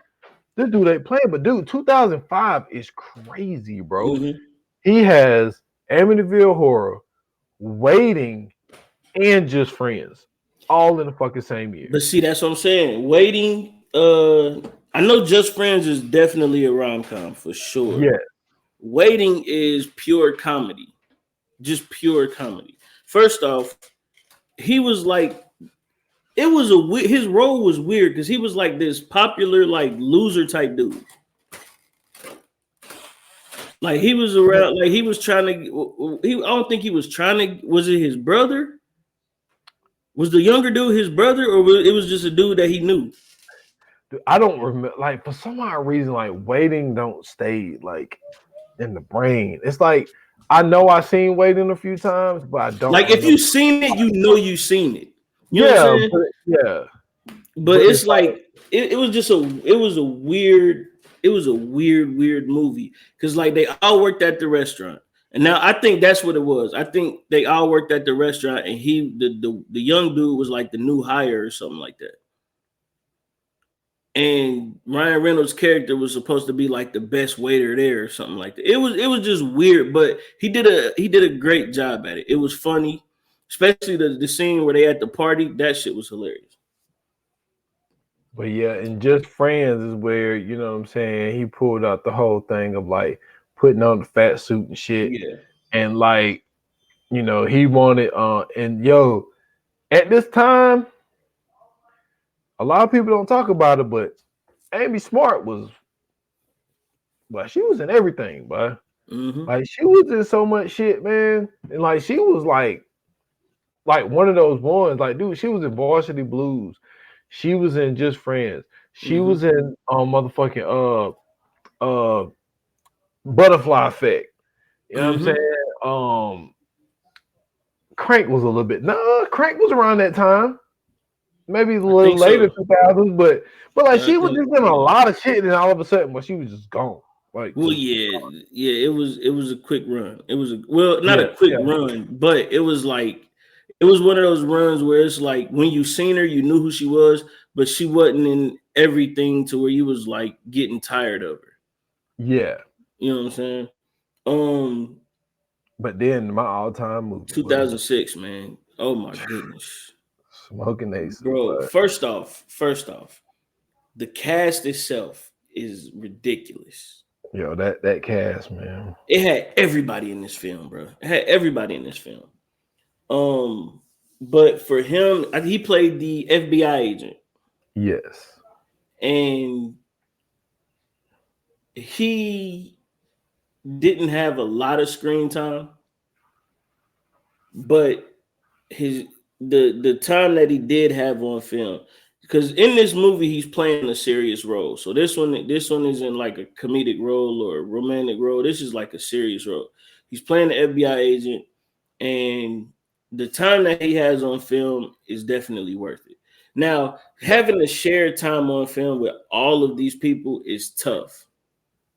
ain't playing, but dude, 2005 is crazy, bro. Mm-hmm. He has Amityville Horror, Waiting, and Just Friends, all in the fucking same year. But see, that's what I'm saying. Waiting, I know Just Friends is definitely a rom-com for sure. Yeah. Waiting is pure comedy. Just pure comedy. First off, he was like, his role was weird because he was like this popular, like loser type dude. Like he was around, like he was trying to. I don't think he was trying to. Was it his brother? Was the younger dude his brother, or it was just a dude that he knew? Dude, I don't remember. Like for some odd reason, like Waiting don't stay like in the brain. It's like I know I seen Waiting a few times, but I don't. Like if you seen it, you know you seen it. You know what I'm saying? Yeah. But it's like it was just a weird movie because like they all worked at the restaurant, and now I think that's what it was. I think they all worked at the restaurant, and the young dude was like the new hire or something like that. And Ryan Reynolds' character was supposed to be like the best waiter there or something like that. It was just weird, but he did a great job at it. It was funny, especially the scene where they at the party. That shit was hilarious. But yeah, and Just Friends is where, you know what I'm saying, he pulled out the whole thing of like putting on the fat suit and shit. Yeah. And like, he wanted and yo, at this time, a lot of people don't talk about it, but Amy Smart she was in everything, but Mm-hmm. like she was in so much shit, man. And like she was like one of those ones, like dude, she was in Varsity Blues. She was in Just Friends. She was in motherfucking Butterfly Effect. You know what I'm saying? Crank was a little bit. Crank was around that time. Maybe a little later, 2000s, but like she was just in a lot of shit, and all of a sudden, she was just gone. Like, well, yeah, it was a quick run. It was not a quick run, but it was like it was one of those runs where it's like when you seen her, you knew who she was, but she wasn't in everything to where you was like getting tired of her. Yeah, you know what I'm saying. But then my all-time movie, 2006, man. Oh my goodness, Smoking Ace, bro. First off, the cast itself is ridiculous. Yo, that cast, man. It had everybody in this film, bro. It had everybody in this film. But for him, he played the FBI agent. Yes. And he didn't have a lot of screen time, but the time that he did have on film, because in this movie he's playing a serious role. So this one isn't like a comedic role or a romantic role. This is like a serious role. He's playing the FBI agent, and the time that he has on film is definitely worth it. Now, having to share time on film with all of these people is tough.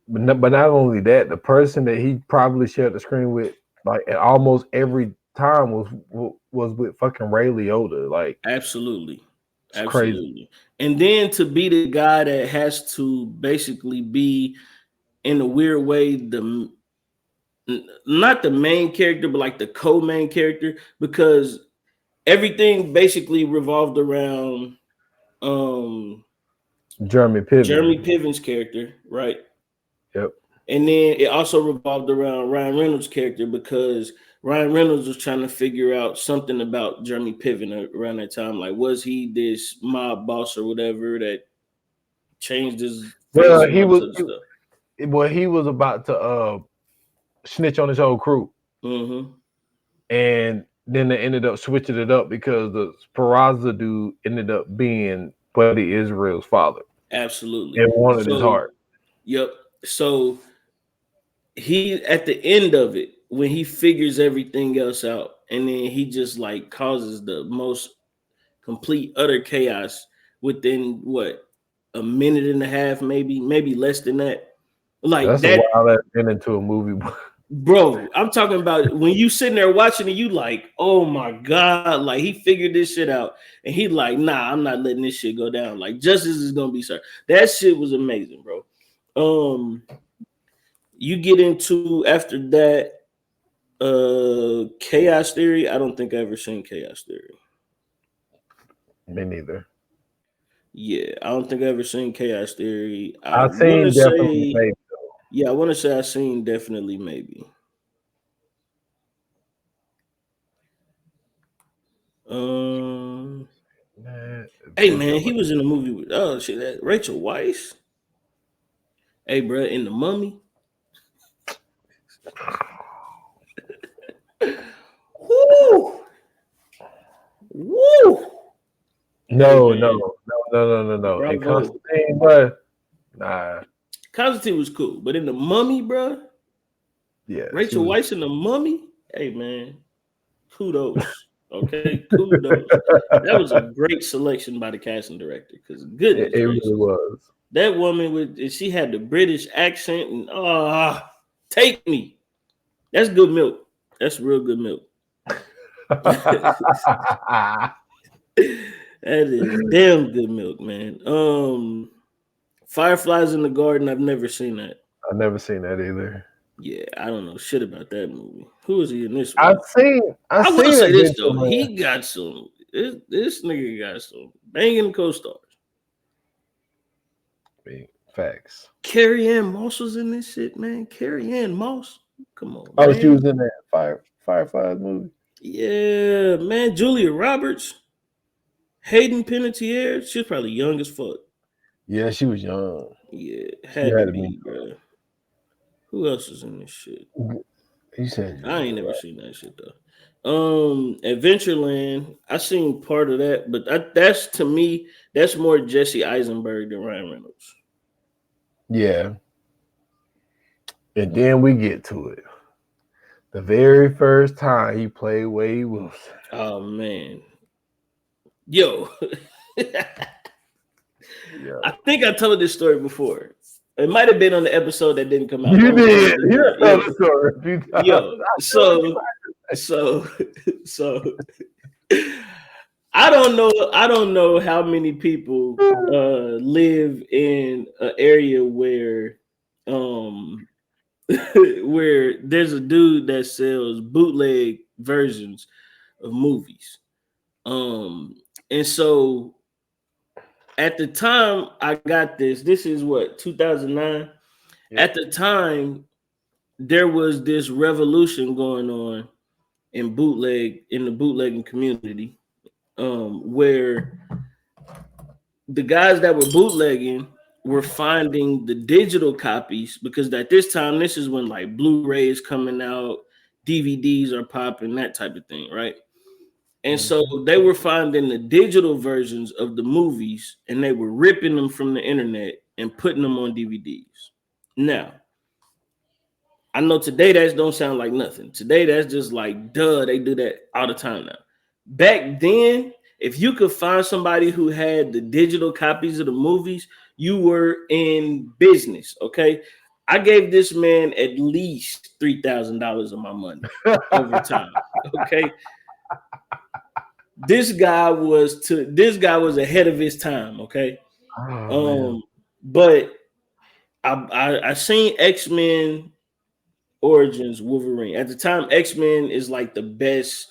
But not only that, the person that he probably shared the screen with, like at almost every time, was with fucking Ray Liotta. Like, absolutely. Crazy. And then to be the guy that has to basically be, in a weird way, not the main character, but like the co-main character, because everything basically revolved around Jeremy Piven's character, right? Yep. And then it also revolved around Ryan Reynolds' character, because Ryan Reynolds was trying to figure out something about Jeremy Piven around that time. Like, was he this mob boss or whatever that changed his face? Well, he was about to snitch on his whole crew. Mm-hmm. And then they ended up switching it up because the Peraza dude ended up being Buddy Israel's father. Absolutely. And wanted his heart. Yep. So he at the end of it, when he figures everything else out, and then he just like causes the most complete utter chaos within what, a minute and a half, maybe less than that. Like That's a that, while that's been into a movie. bro. I'm talking about when you sitting there watching it, you like, oh my god, like he figured this shit out, and he like, nah, I'm not letting this shit go down. Like justice is gonna be served. That shit was amazing, bro. You get into after that, Chaos Theory. I don't think I ever seen Chaos Theory. Me neither. Yeah, I don't think I ever seen Chaos Theory. I I've want to seen definitely say, maybe. yeah, I want to say I seen definitely maybe. Um, hey man, he was in the movie with shit, that Rachel Weisz. Hey, bro, in the Mummy. Woo, woo. No. Hey, And bravo. Constantine, but nah. Constantine was cool, but in the Mummy, bro, Yeah. Rachel Weisz in the Mummy. Hey man, kudos. Okay, kudos. That was a great selection by the casting director. Because goodness it gracious, really was. that woman she had the British accent and take me. That's good milk. That's real good milk. That is damn good milk, man. Fireflies in the Garden. I've never seen that. I've never seen that either. Yeah, I don't know shit about that movie. Who is he in this I one? I will say this though. Adventureland. He got some. This nigga got some banging co-stars. Facts. Carrie Ann Moss was in this shit, man. Carrie Ann Moss. Come on, Oh, man. she was in that Fireflies movie. Yeah, man. Julia Roberts, Hayden Panettiere. She was probably young as fuck. Yeah, she was young. Yeah, had to be, bro. Who else is in this shit? You said I ain't never seen that shit though. Adventureland. I seen part of that, but that's to me, that's more Jesse Eisenberg than Ryan Reynolds. Yeah. And then we get to it. The very first time he played Wade Wilson. Oh man. Yo. Yeah. I think I told this story before. It might have been on the episode that didn't come out. You did. You told the story. Yo, so I don't know how many people live in an area where where there's a dude that sells bootleg versions of movies. And so at the time I got this is what, 2009. Yeah. At the time, there was this revolution going on in the bootlegging community, where the guys that were bootlegging were finding the digital copies, because at this time, this is when like Blu-ray is coming out, DVDs are popping, that type of thing, right? And so they were finding the digital versions of the movies and they were ripping them from the internet and putting them on DVDs. Now, I know today that don't sound like nothing. Today that's just like, duh, they do that all the time now. Back then, if you could find somebody who had the digital copies of the movies, you were in business, okay? I gave this man at least $3,000 of my money over time, okay? This guy was ahead of his time, okay? But I seen X-Men Origins Wolverine. At the time, X-Men is like the best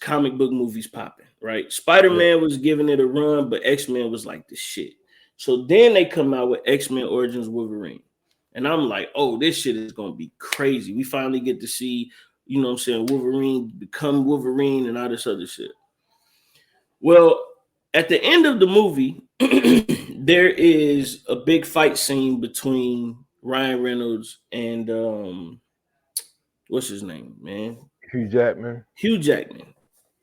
comic book movies popping, right? Spider-Man was giving it a run, but X-Men was like the shit. So then they come out with X-Men Origins Wolverine. And I'm like, oh, this shit is gonna be crazy. We finally get to see, you know what I'm saying, Wolverine become Wolverine and all this other shit. Well, at the end of the movie, there is a big fight scene between Ryan Reynolds and what's his name, man? Hugh Jackman.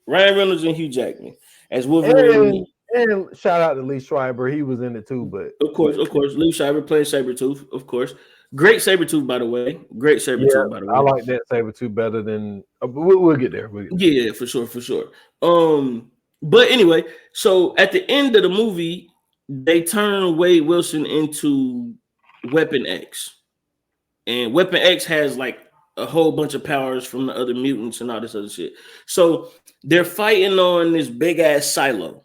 Ryan Reynolds and Hugh Jackman as Wolverine. And shout out to Lee Schreiber. He was in it too, but of course, Lee Schreiber played Sabretooth, of course. Great Sabretooth, by the way. Great Yeah, Sabretooth, by the I way. like that Sabretooth better than. We'll get there. We'll get there. Yeah, for sure, for sure. But anyway, so at the end of the movie, they turn Wade Wilson into Weapon X, and Weapon X has like a whole bunch of powers from the other mutants and all this other shit. So they're fighting on this big ass silo,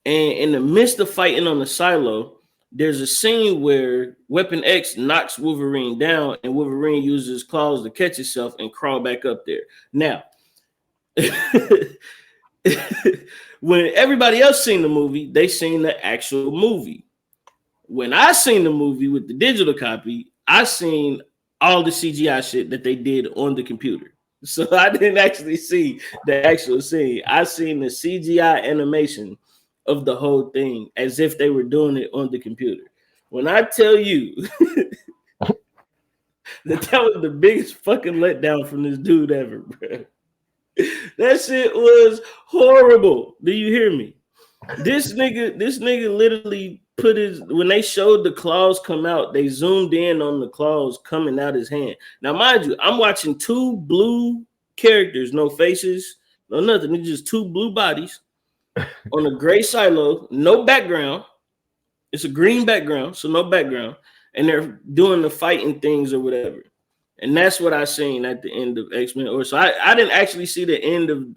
and in the midst of fighting on the silo, there's a scene where Weapon X knocks Wolverine down, and Wolverine uses his claws to catch himself and crawl back up there. Now, when everybody else seen the movie, they seen the actual movie. When I seen the movie with the digital copy, I seen all the CGI shit that they did on the computer. So I didn't actually see the actual scene. I seen the CGI animation of the whole thing as if they were doing it on the computer. When I tell you that was the biggest fucking letdown from this dude ever, bro. That shit was horrible. Do you hear me? This nigga literally put his, when they showed the claws come out, they zoomed in on the claws coming out his hand. Now, mind you, I'm watching two blue characters, no faces, no nothing. It's just two blue bodies on a gray silo, no background. It's a green background, so no background, and they're doing the fighting things or whatever. And that's what I seen at the end of X-Men. Or so I didn't actually see the end of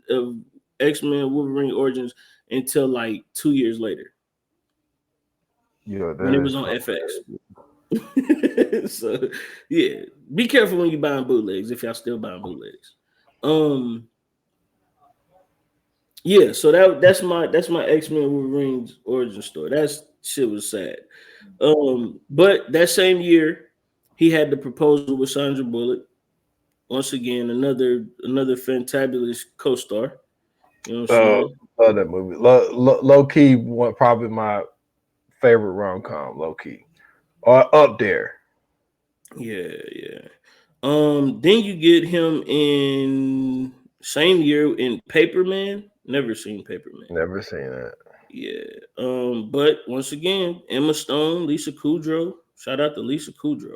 X-Men Wolverine Origins until like 2 years later. Yeah, when it was on FX. So yeah, be careful when you're buying bootlegs if y'all still buying bootlegs. Yeah, so that's my X-Men Wolverine's origin story. That shit was sad. But that same year, he had the proposal with Sandra Bullock. Once again, another fantabulous co-star. You know what I'm saying? Love that movie. Low key, probably my favorite rom-com. Low key, or up there. Yeah. Then you get him in same year in Paperman. Never seen Paperman. Never seen that. Yeah. But once again, Emma Stone, Lisa Kudrow. Shout out to Lisa Kudrow.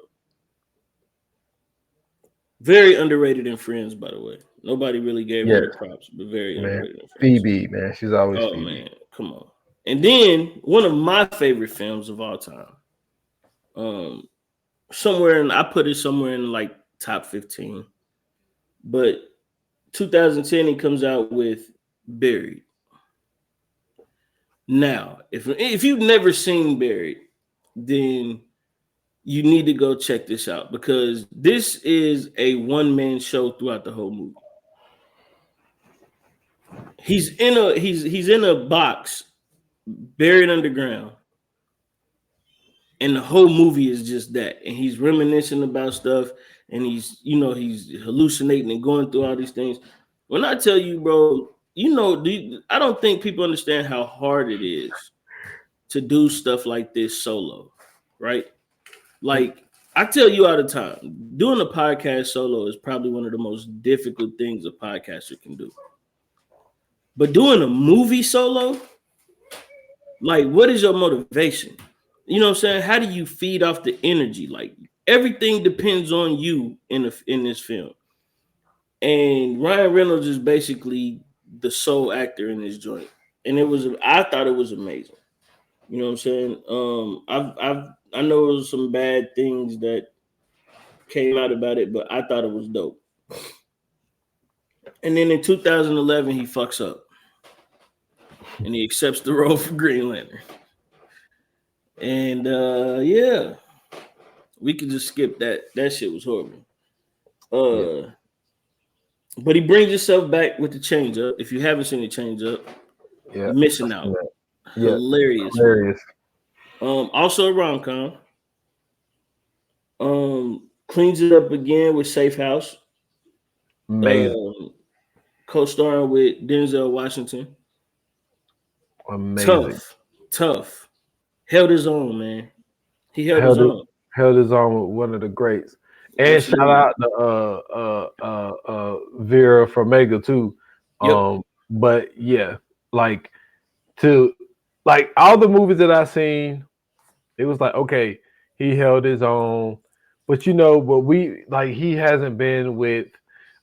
Very underrated in Friends, by the way. Nobody really gave her the props, but very underrated in Friends. Phoebe, man, she's always Phoebe. Man, come on. And then one of my favorite films of all time. I put it somewhere in like top 15. But 2010 he comes out with Buried. Now, if you've never seen Buried, then you need to go check this out because this is a one-man show throughout the whole movie. He's in a box buried underground. And the whole movie is just that. And he's reminiscing about stuff and he's hallucinating and going through all these things. When I tell you, bro, I don't think people understand how hard it is to do stuff like this solo, right? Like, I tell you all the time, doing a podcast solo is probably one of the most difficult things a podcaster can do. But doing a movie solo, like, what is your motivation? You know what I'm saying? How do you feed off the energy? Like, everything depends on you in this film. And Ryan Reynolds is basically the sole actor in this joint. And I thought it was amazing. You know what I'm saying? I know there was some bad things that came out about it, but I thought it was dope. And then in 2011, he fucks up. And he accepts the role for Green Lantern. And yeah, we could just skip that. That shit was horrible. But he brings himself back with the change up. If you haven't seen the change up, you're missing out. Yeah. Hilarious. Also a rom-com. Cleans it up again with Safe House. Co-starring with Denzel Washington. Amazing. Tough. Held his own, man. He held his own. Held his own with one of the greats. And shout out to Vera Farmiga too. But yeah, like all the movies that I seen, it was like, okay, he held his own. But he hasn't been with.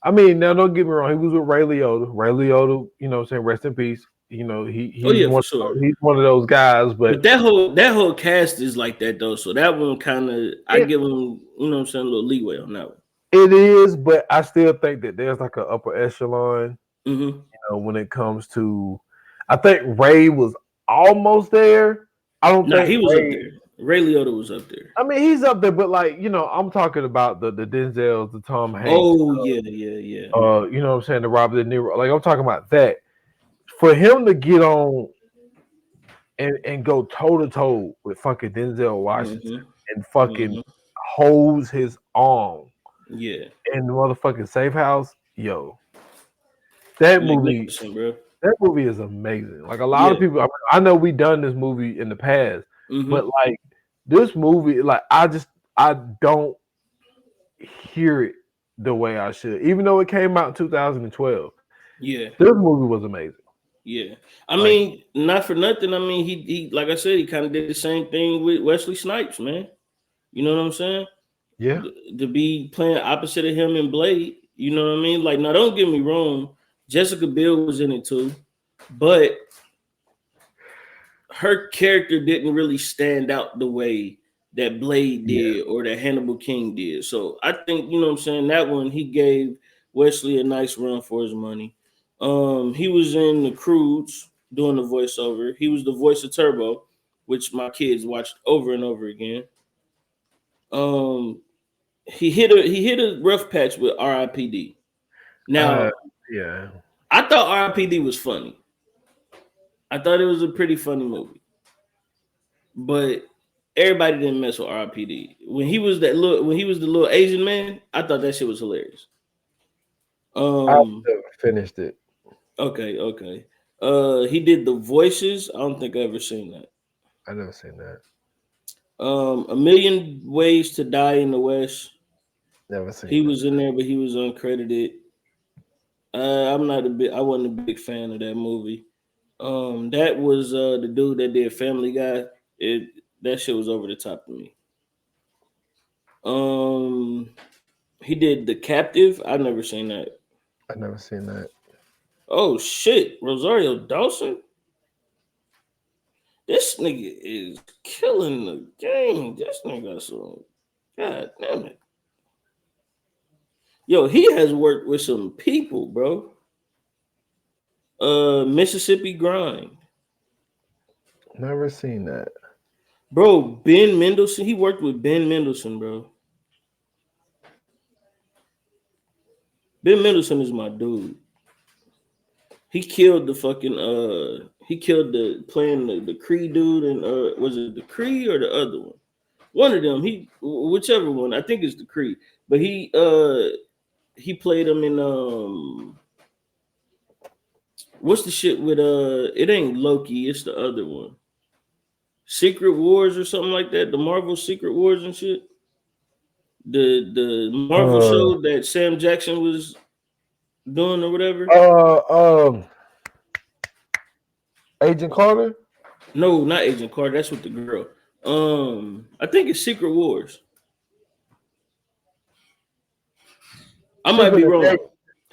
I mean, now don't get me wrong. He was with Ray Liotta. Ray Liotta, you know, what I'm saying rest in peace. You know, Oh yeah, for sure. he's one of those guys. But that whole cast is like that though. So that one kind of I give him, you know what I'm saying, a little leeway on that one. It is, but I still think that there's like an upper echelon, Mm-hmm. you know, when it comes to. I think Ray was almost there. I don't Nah, think he was up Ray. there. Ray Liotta was up there. I mean, he's up there, but like you know, I'm talking about the Denzels, the Tom Hanks. Oh yeah. You know what I'm saying, the Robert De Niro. Like I'm talking about that. For him to get on and go toe to toe with fucking Denzel Washington and fucking holds his arm Yeah. in the motherfucking safe house, yo, that movie, bro. that movie is amazing. Like a lot of Yeah. people, I know we done this movie in the past, but like this movie, like I don't hear it the way I should, even though it came out in 2012. Yeah. This movie was amazing. Yeah. I mean, not for nothing. I mean, he like I said, he kind of did the same thing with Wesley Snipes, man. You know what I'm saying? Yeah. To be playing opposite of him in Blade, you know what I mean? Like, now don't get me wrong, Jessica Biel was in it too, but her character didn't really stand out the way that Blade did or that Hannibal King did. So I think, you know what I'm saying, that one he gave Wesley a nice run for his money. He was in The Croods doing the voiceover. He was the voice of Turbo, which my kids watched over and over again. He hit a rough patch with R.I.P.D. Now, yeah, I thought R.I.P.D. was funny. I thought it was a pretty funny movie, but everybody didn't mess with R.I.P.D. When he was the little Asian man, I thought that shit was hilarious. I never finished it. Okay. He did the voices. I don't think I ever seen that. I never seen that. A Million Ways to Die in the West. Never seen. He was in there, but he was uncredited. I wasn't a big fan of that movie. That was the dude that did Family Guy. That shit was over the top to me. He did The Captive. I've never seen that. I never seen that. Oh shit, Rosario Dawson. This nigga is killing the game. This nigga so god damn it. Yo, he has worked with some people, bro. Mississippi Grind. Never seen that. Bro, Ben Mendelsohn. He worked with Ben Mendelsohn, bro. Ben Mendelsohn is my dude. He killed the fucking he killed the playing the Cree dude and was it the Cree or the other one? One of them, whichever one, I think it's the Cree. But he played him in what's the shit with it ain't Loki, it's the other one. Secret Wars or something like that, the Marvel Secret Wars and shit. The Marvel show that Sam Jackson was doing or whatever. Agent Carter? No, not Agent Carter. That's with the girl. I think it's Secret Wars. I might be wrong.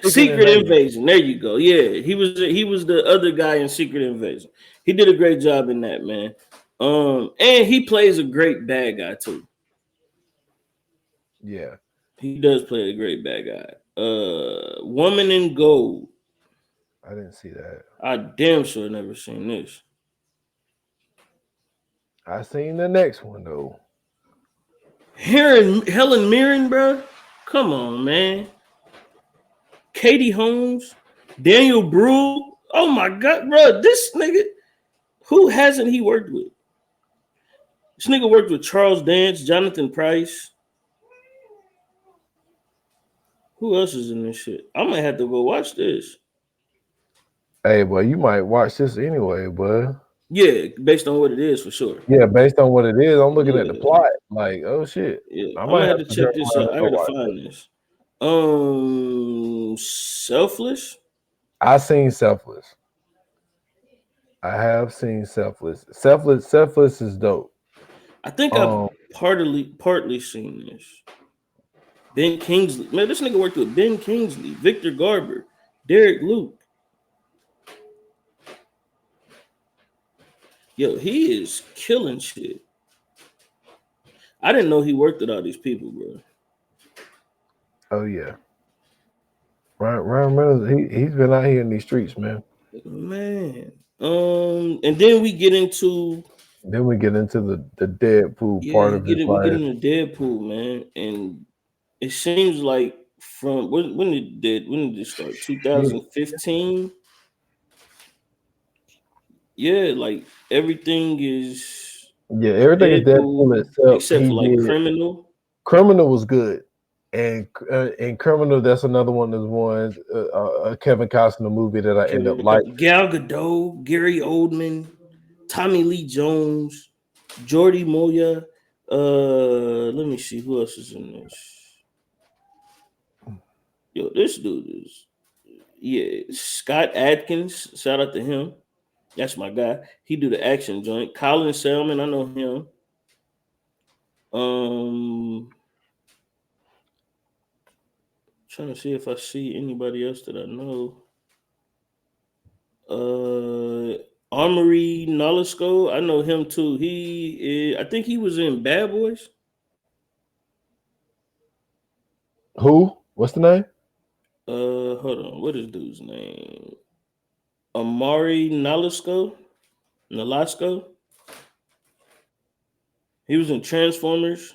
Secret Invasion. There you go. Yeah, he was the other guy in Secret Invasion. He did a great job in that, man. And he plays a great bad guy too. Yeah. He does play a great bad guy. Woman in Gold. I didn't see that. I damn sure never seen this. I seen the next one though. Helen Mirren, bro. Come on, man. Katie Holmes, Daniel Bruhl. Oh my god, bro. This nigga, who hasn't he worked with? This nigga worked with Charles Dance, Jonathan Pryce. Who else is in this shit? I might have to go watch this. Hey, boy, you might watch this anyway, boy. Yeah, based on what it is for sure. Yeah, based on what it is, I'm looking at the plot. Like, oh shit. Yeah, I might have to check this out. I gotta find this. Selfless. I seen Selfless. I have seen Selfless. Selfless is dope. I think I've partly seen this. Ben Kingsley. Man, this nigga worked with Ben Kingsley, Victor Garber, Derek Luke. Yo, he is killing shit. I didn't know he worked with all these people, bro. Oh yeah. Ryan Reynolds, he's been out here in these streets, man. Man. And then we get into the Deadpool part of his we get life. into Deadpool, man. And it seems like from when did it start? 2015. Yeah, like everything is everything is Deadpool except for like Criminal. Criminal was good, and Criminal, that's another one of the ones, Kevin Costner movie that I end up liking. Gal Gadot, Gary Oldman, Tommy Lee Jones, Jordi Moya. Let me see who else is in this. Yo, this dude is Scott Adkins. Shout out to him. That's my guy. He do the action joint. Colin Selman, I know him. Trying to see if I see anybody else that I know. Armory Nolasco, I know him too. I think he was in Bad Boys. Who? What's the name? Hold on. What is dude's name? Amari Nolasco. He was in Transformers.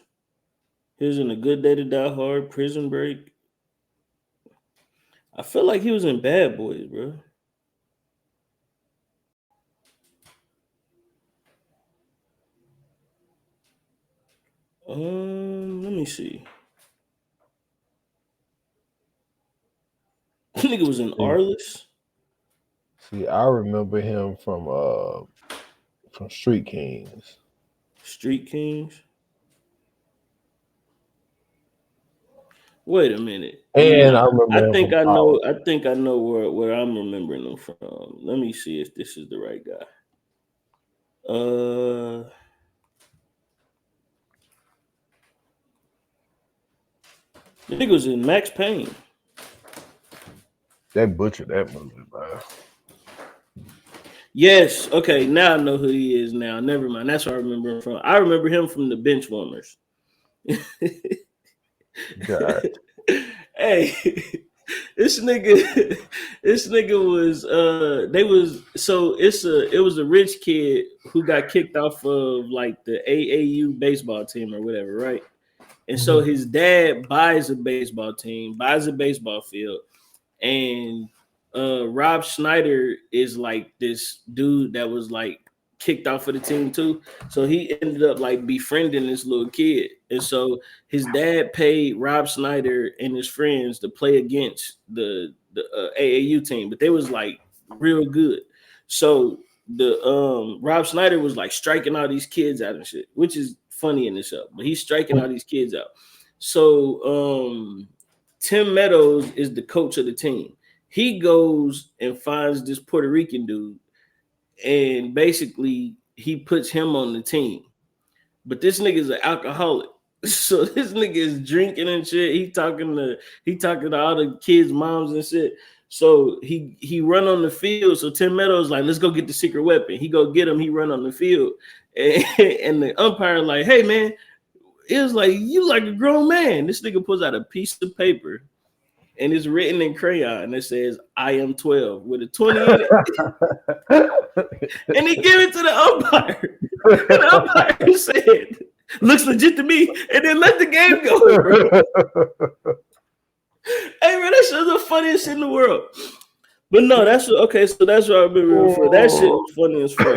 He was in A Good Day to Die Hard, Prison Break. I feel like he was in Bad Boys, bro. Let me see. That nigga was in Arliss. See, I remember him from Street Kings. Street Kings. Wait a minute. And I think I know where I'm remembering him from. Let me see if this is the right guy. The nigga was in Max Payne. They butchered that movie, bro. Yes. Okay. Now I know who he is. Now, never mind. That's where I remember him from. I remember him from the Benchwarmers. God. Hey, this nigga was it was a rich kid who got kicked off of like the AAU baseball team or whatever, right? And so his dad buys a baseball team, buys a baseball field, and Rob Schneider is like this dude that was like kicked off of the team too. So he ended up like befriending this little kid. And so his dad paid Rob Schneider and his friends to play against the AAU team, but they was like real good. So the Rob Schneider was like striking all these kids out and shit, which is funny in itself, but he's striking all these kids out. So Tim Meadows is the coach of the team. He goes and finds this Puerto Rican dude, and basically he puts him on the team. But this nigga is an alcoholic. So this nigga is drinking and shit. He talking to all the kids' moms and shit. So he run on the field. So Tim Meadows like, let's go get the secret weapon. He go get him. He run on the field. And the umpire like, hey man, it was like, you like a grown man. This nigga pulls out a piece of paper and it's written in crayon that says, I am 12 with a 20 in it. And he gave it to the umpire. And the umpire said, looks legit to me. And then let the game go, bro. Hey, man, that shit's the funniest shit in the world. But no, that's okay. So that's what I remember for. That shit was funny as fuck,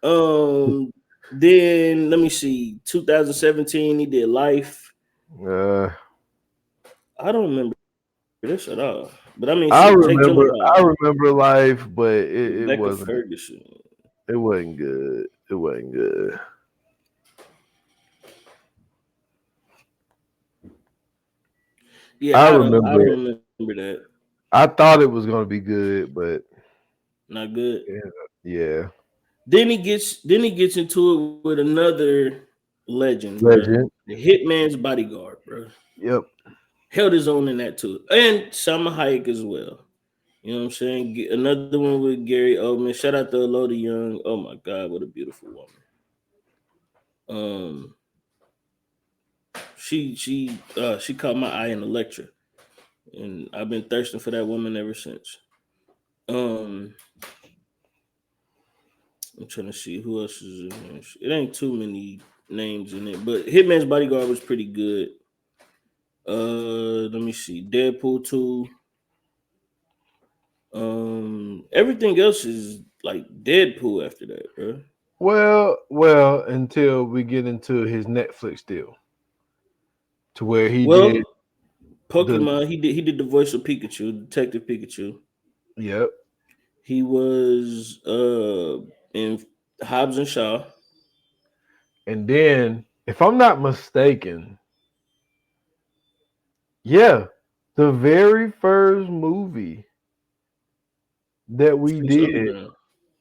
bro. Then let me see. 2017, he did Life. I don't remember this at all. But I mean, I remember Life, but it wasn't. Ferguson. It wasn't good. It wasn't good. Yeah, I remember that. I thought it was gonna be good, but not good. Yeah. Then he gets into it with another legend, bro. Legend. The Hitman's Bodyguard, bro. Yep. Held his own in that too, and Salma Hayek as well. You know what I'm saying? Another one with Gary Oldman. Shout out to Elodie Young. Oh my God, what a beautiful woman. She caught my eye in the lecture, and I've been thirsting for that woman ever since. I'm trying to see who else is in there. It ain't too many names in it, but Hitman's Bodyguard was pretty good. Let me see. Deadpool 2. Everything else is like Deadpool after that, bro. Well, until we get into his Netflix deal, to where he did Well, Pokemon, he did the voice of Pikachu, Detective Pikachu. Yep. He was in Hobbs and Shaw. And then, if I'm not mistaken, yeah, the very first movie that we Six did Underground.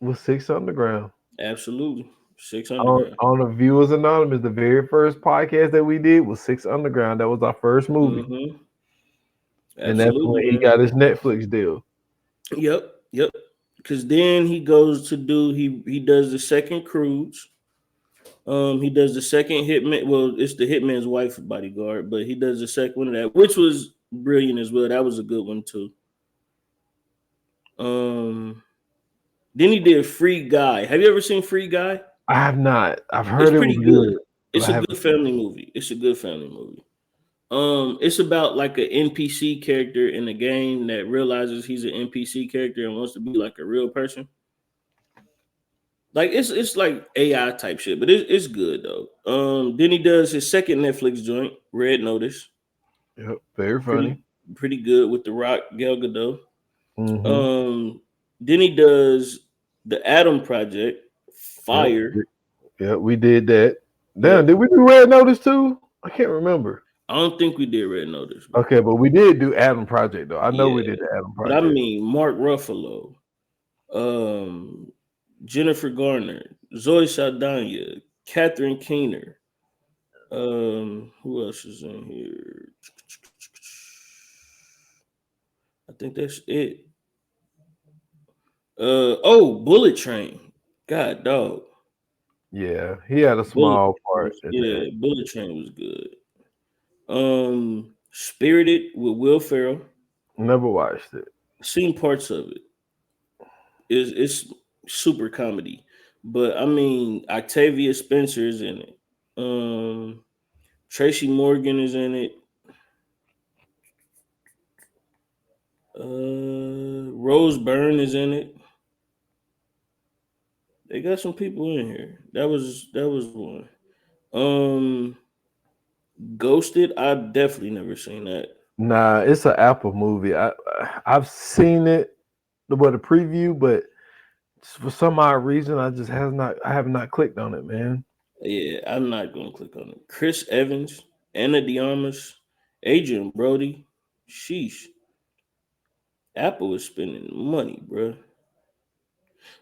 was Six Underground. Absolutely. Six On, Underground. on the Viewers Anonymous, the very first podcast that we did was Six Underground. That was our first movie. Mm-hmm. And that's Absolutely, when he man. got his Netflix deal. Yep. Because then he goes to do he does the second cruise. He does the second Hitman. Well, it's the Hitman's wife bodyguard, but he does the second one of that, which was brilliant as well. That was a good one too. Then he did Free Guy. Have you ever seen Free Guy? I have not. I've It's heard it was pretty good. good, but It's I a haven't. good family movie. It's a good family movie. It's about like an NPC character in the game that realizes he's an NPC character and wants to be like a real person. Like it's like AI type shit, but it's good though. Then he does his second Netflix joint, Red Notice. Yep, very funny. Pretty good with The Rock, Gal Gadot. Mm-hmm. Then he does the Atom Project, Yep. Fire. Yep, we did that. Damn, Yep. did we do Red Notice too? I can't remember. I don't think we did Red Notice, bro. Okay, but we did do Adam Project though. I know we Yeah, did the Adam but I Project. mean Mark Ruffalo, um, Jennifer Garner, Zoe Saldana, Catherine Keener. Who else is in here? I think that's it. Bullet Train. God dog. Yeah, he had a small part in that. Bullet Train was good. Spirited with Will Ferrell. Never watched it. Seen parts of it. It's super comedy, but I mean Octavia Spencer is in it. Tracy Morgan is in it. Rose Byrne is in it. They got some people in here. That was one. Um, Ghosted. I've definitely never seen that. Nah, it's an Apple movie. I've seen it, the preview, but for some odd reason, I have not clicked on it, man. Yeah, I'm not gonna click on it. Chris Evans, Anna Diarmas, Adrian Brody. Sheesh. Apple is spending money, bro.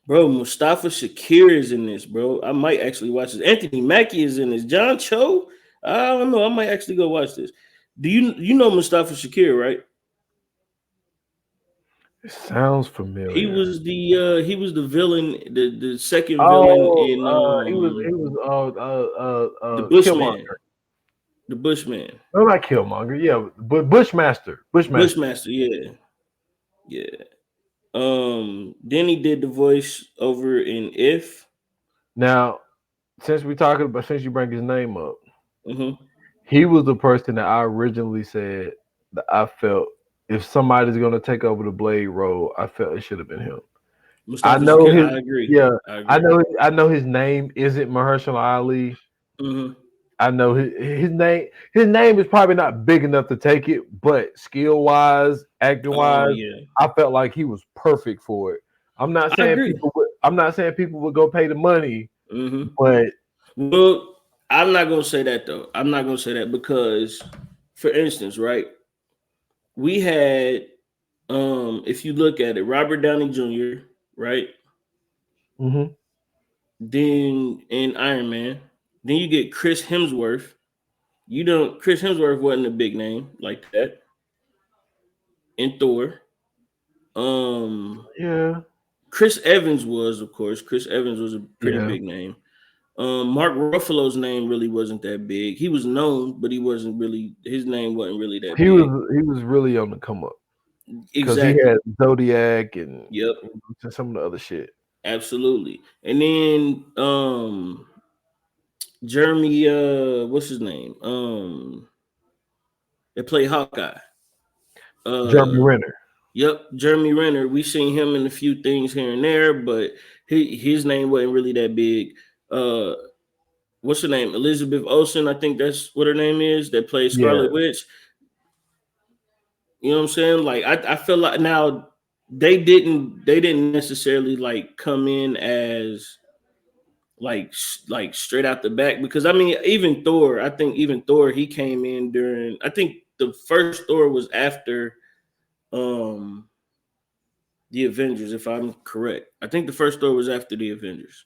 Bro, Mustafa Shakir is in this, bro. I might actually watch this. Anthony Mackie is in this. John Cho. I don't know. I might actually go watch this. Do you know Mustafa Shakir, right? It sounds He familiar. was the villain, the second villain Oh, in the Killmonger. Bushman. The Bushman. No, not Killmonger. Yeah, but Bushmaster. Bushmaster, yeah. Yeah. Then he did the voice over in If. Now, since you bring his name up, Mm-hmm. he was the person that I originally said that I felt if somebody's gonna take over the Blade role, I felt it should have been him. I Mustafa know Shakir, his I agree. yeah, I agree. I know his name isn't Mahershala Ali. Mm-hmm. I know his name is probably not big enough to take it, but skill wise, acting Oh wise, yeah. I felt like he was perfect for it. I agree. I'm not saying people would go pay the money, Mm-hmm. but Well, I'm not gonna say that though. I'm not gonna say that because, for instance, right, we had if you look at it, Robert Downey Jr., right? mm-hmm. Then in Iron Man. Then you get Chris Hemsworth. You don't. Chris Hemsworth wasn't a big name like that in Thor. Um, Yeah, Chris Evans was, of course. Chris Evans was a pretty yeah. big name. Mark Ruffalo's name really wasn't that big. He was known, but he wasn't really. His name wasn't really that big. He was really on the come up because he Exactly. had Zodiac and Yep. some of the other shit. Absolutely. And then Jeremy, what's his name? They play Hawkeye. Jeremy Uh, Renner. yep, Jeremy Renner. We seen him in a few things here and there, but his name wasn't really that big. Uh, what's her name? Elizabeth Olsen, I think that's what her name is. That plays Yeah, Scarlet Witch. You know what I'm saying? Like I feel like now they didn't necessarily like come in as like straight out the back, because I mean even Thor, I think even Thor he came in during, I think the first Thor was after um the Avengers, if I'm correct. I think the first Thor was after the Avengers.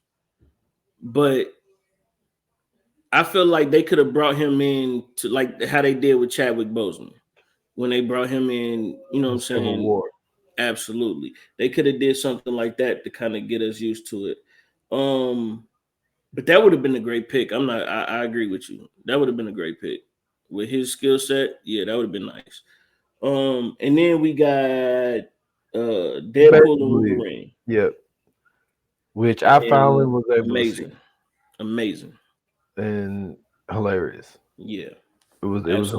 But I feel like they could have brought him in to like how they did with Chadwick Boseman when they brought him in, you know what in I'm Civil saying? War. Absolutely. They could have did something like that to kind of get us used to it. Um But that would have been a great pick. I agree with you. That would have been a great pick. With his skill set, yeah, that would have been nice. And then we got Deadpool and Basically, Wolverine. yeah. Which I finally And was able to see, amazing. Amazing. and hilarious. Yeah, It was absolutely.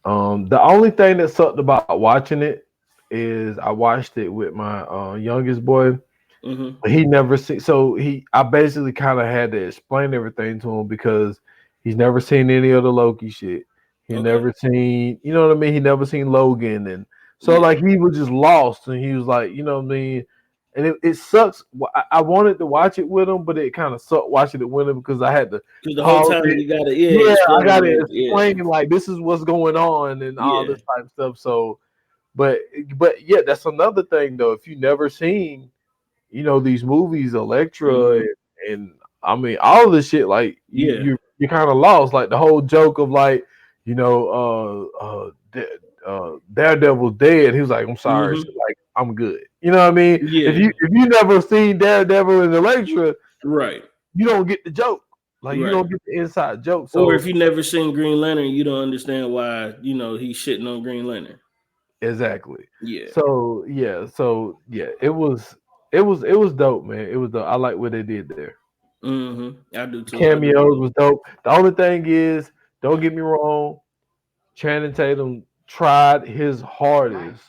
hilarious. The only thing that sucked about watching it is I watched it with my youngest boy. Mm-hmm. He never seen, so he I basically kind of had to explain everything to him because he's never seen any of the Loki shit. He Okay. never seen, you know what I mean? He never seen Logan, and so Yeah. like he was just lost, and he was like, you know what I mean? And it sucks. I wanted to watch it with him, but it kind of sucked watching it with him because I had to Because the whole pause time it. you gotta, yeah, Yeah, I explain gotta it. Yeah. explain like this is what's going on and all Yeah. this type of stuff. So, but yeah, that's another thing though. If you never seen, these movies, Electra, Mm-hmm. and I mean all of this shit, like Yeah. you kind of lost. Like the whole joke of like, Daredevil's dead. He was like, I'm sorry. She's Mm-hmm. like, I'm good. You know what I mean? If Yeah. you never seen Daredevil and Electra, Right. you don't get the joke. Like you Right. don't get the inside joke. Or So if you never seen Green Lantern, you don't understand why, he's shitting on Green Lantern. exactly. Yeah. So yeah, it was dope, man. It was dope. I like what they did there. I do The too. I do cameos too. was dope. The only thing is, don't get me wrong, Channing Tatum tried his hardest,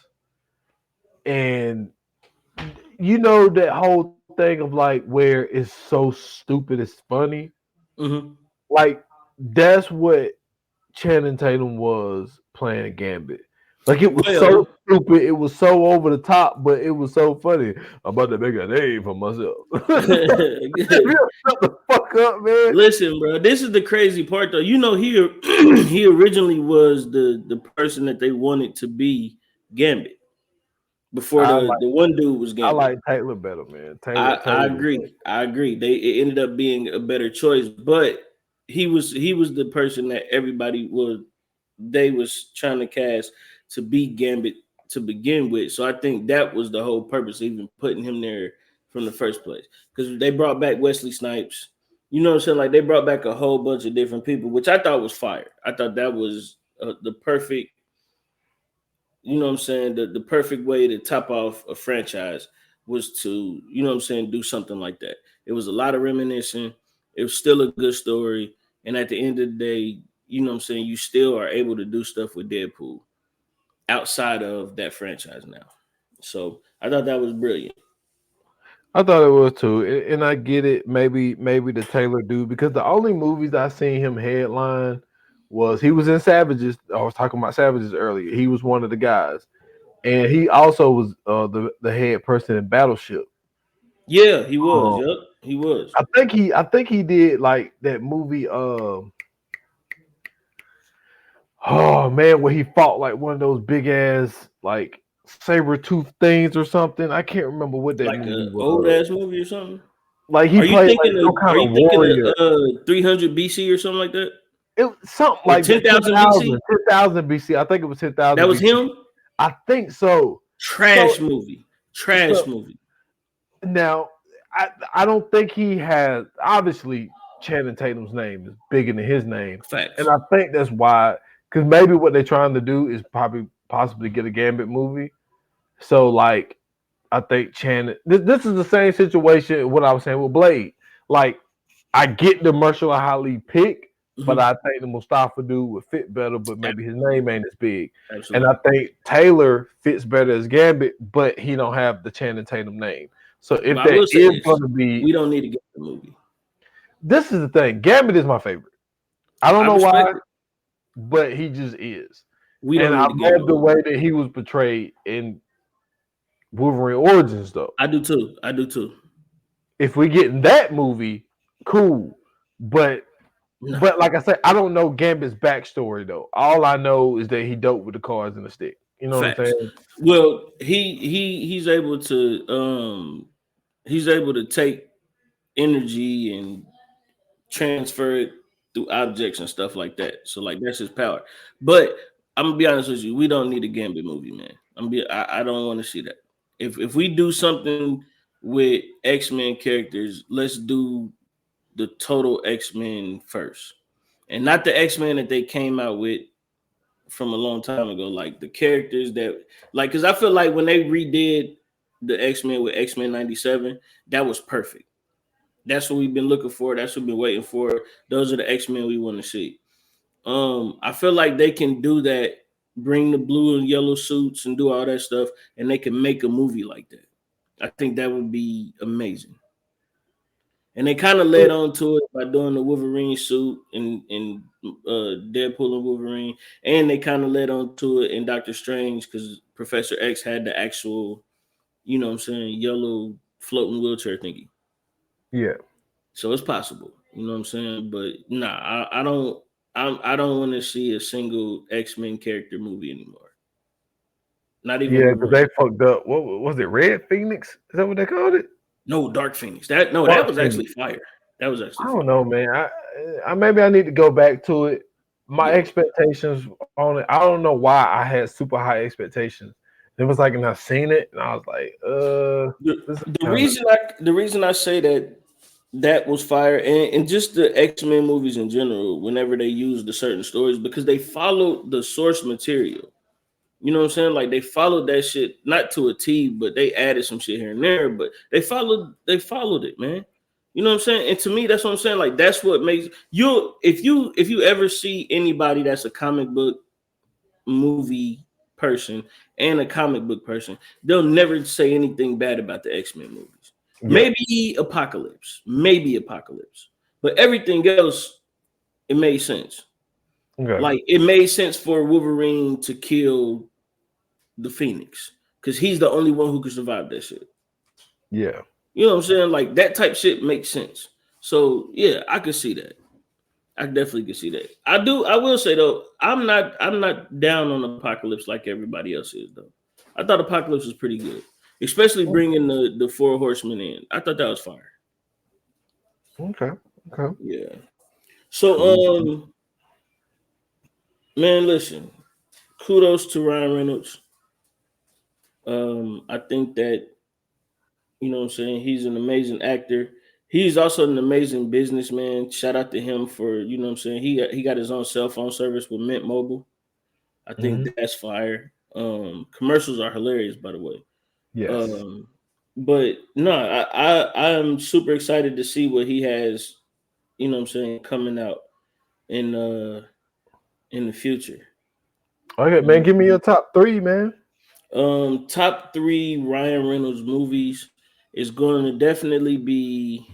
and that whole thing of like where it's so stupid, it's funny. Mm-hmm. Like that's what Channing Tatum was playing Gambit. Like it was so Well, stupid, it was so over the top, but it was so funny. I'm about to make a name for myself. Shut the fuck up, man. listen, bro. This is the crazy part, though. He he originally was the person that they wanted to be Gambit before I the one dude was I Gambit. like Taylor better, man. I Taylor was agree. I agree. It ended up being a better choice, but he was the person that everybody was they was trying to cast to be Gambit to begin with. So I think that was the whole purpose of even putting him there from the first place. Because they brought back Wesley Snipes. You know what I'm saying? Like they brought back a whole bunch of different people, which I thought was fire. I thought that was the perfect, you know what I'm saying, the perfect way to top off a franchise was to, you know what I'm saying, do something like that. It was a lot of reminiscing. It was still a good story. And at the end of the day, you know what I'm saying, you still are able to do stuff with Deadpool outside of that franchise now. So I thought that was brilliant. I thought it was too, and I get it. Maybe the Taylor dude because the only movies I seen him headline was he was in Savages. I was talking about Savages earlier. He was one of the guys, and he also was the head person in Battleship. Yeah, he was. Um, Yep, he was. I think he did like that movie. Oh man, where he fought like one of those big ass like saber tooth things or something. I can't remember what that Like movie a old was. ass movie or something. Like he Are you played like thinking some of? kind Are of you thinking warrior. of 300 BC or something like that, It was something or like that. 10,000 BC? 10,000 BC. I think it was 10,000 That was BC. him. I think so. Trash movie. Trash So movie. now I don't think he has obviously Channing Tatum's name is bigger than his name. And Facts. I think that's why because maybe what they're trying to do is probably possibly get a Gambit movie. So like I think Channing this is the same situation what I was saying with Blade. Like I get the Marshall Ali pick, but Mhm. I think the Mustafa dude would fit better, but maybe his name ain't as big. And I Absolutely. think Taylor fits better as Gambit, but he don't have the Channing Tatum name. So if But I that will say is this: going to be, we don't need to get the movie. this is the thing. Gambit is my favorite. I don't I know why, respect it. but he just is. We And don't I need to get love no the movie. way that he was portrayed in Wolverine Origins, though. I do too. I do too. If we get in that movie, cool. But No. like I said, I don't know Gambit's backstory though. All I know is that he dope with the cards and the stick. You know what I'm Facts. saying? Well, he's able to take energy and transfer it through objects and stuff like that. So like that's his power. But I'm gonna be honest with you, we don't need a Gambit movie, man. I don't want to see that. If we do something with X-Men characters, let's do the total X-Men first. And not the X-Men that they came out with from a long time ago. Like the characters that like because I feel like when they redid the X-Men with X-Men 97, that was perfect. That's what we've been looking for. That's what we've been waiting for. Those are the X-Men we want to see. I feel like they can do that, bring the blue and yellow suits and do all that stuff, and they can make a movie like that. I think that would be amazing. And they kind of led on to it by doing the Wolverine suit and Deadpool and Wolverine, and they kind of led on to it in Doctor Strange because Professor X had the actual, you know what I'm saying, yellow floating wheelchair thingy. Yeah. So it's possible, you know what I'm saying. But nah, I don't want to see a single X-Men character movie anymore. Not even Yeah, because Wolverine. they fucked up. What was it? Red Phoenix? Is that what they called it? No, Dark Phoenix. That Dark was Phoenix. actually fire. That was I actually don't fire. know, man. I maybe I need to go back to it. My Yeah. expectations on it. I don't know why I had super high expectations. It was like, and I seen it, and I was like, this is The kind of reason I say that was fire and just the X-Men movies in general, whenever they use the certain stories, because they followed the source material. You know what I'm saying? Like they followed that shit not to a T, but they added some shit here and there, but they followed it, man. You know what I'm saying? And to me, that's what I'm saying. Like that's what makes you if you ever see anybody that's a comic book movie person and a comic book person, they'll never say anything bad about the X-Men movies. yeah. Maybe Apocalypse, but everything else it made sense. Okay. Like it made sense for Wolverine to kill the Phoenix because he's the only one who can survive that shit. Yeah. You know what I'm saying? Like that type shit makes sense. So yeah, I could see that. I definitely could see that. I do. I will say though, I'm not down on Apocalypse like everybody else is though. I thought Apocalypse was pretty good, especially bringing the Four Horsemen in. I thought that was fire. Okay. Okay. Yeah. So Cool. man, listen. Kudos to Ryan Reynolds. I think that you know what I'm saying he's an amazing actor. He's also an amazing businessman. Shout out to him for you know what I'm saying he got his own cell phone service with Mint Mobile. I think Mhm. that's fire. Commercials are hilarious, by the way. Yes. Um, but no, I'm super excited to see what he has. You know what I'm saying coming out in in the future. Okay, man. Give me your top three, man. Top three Ryan Reynolds movies is going to definitely be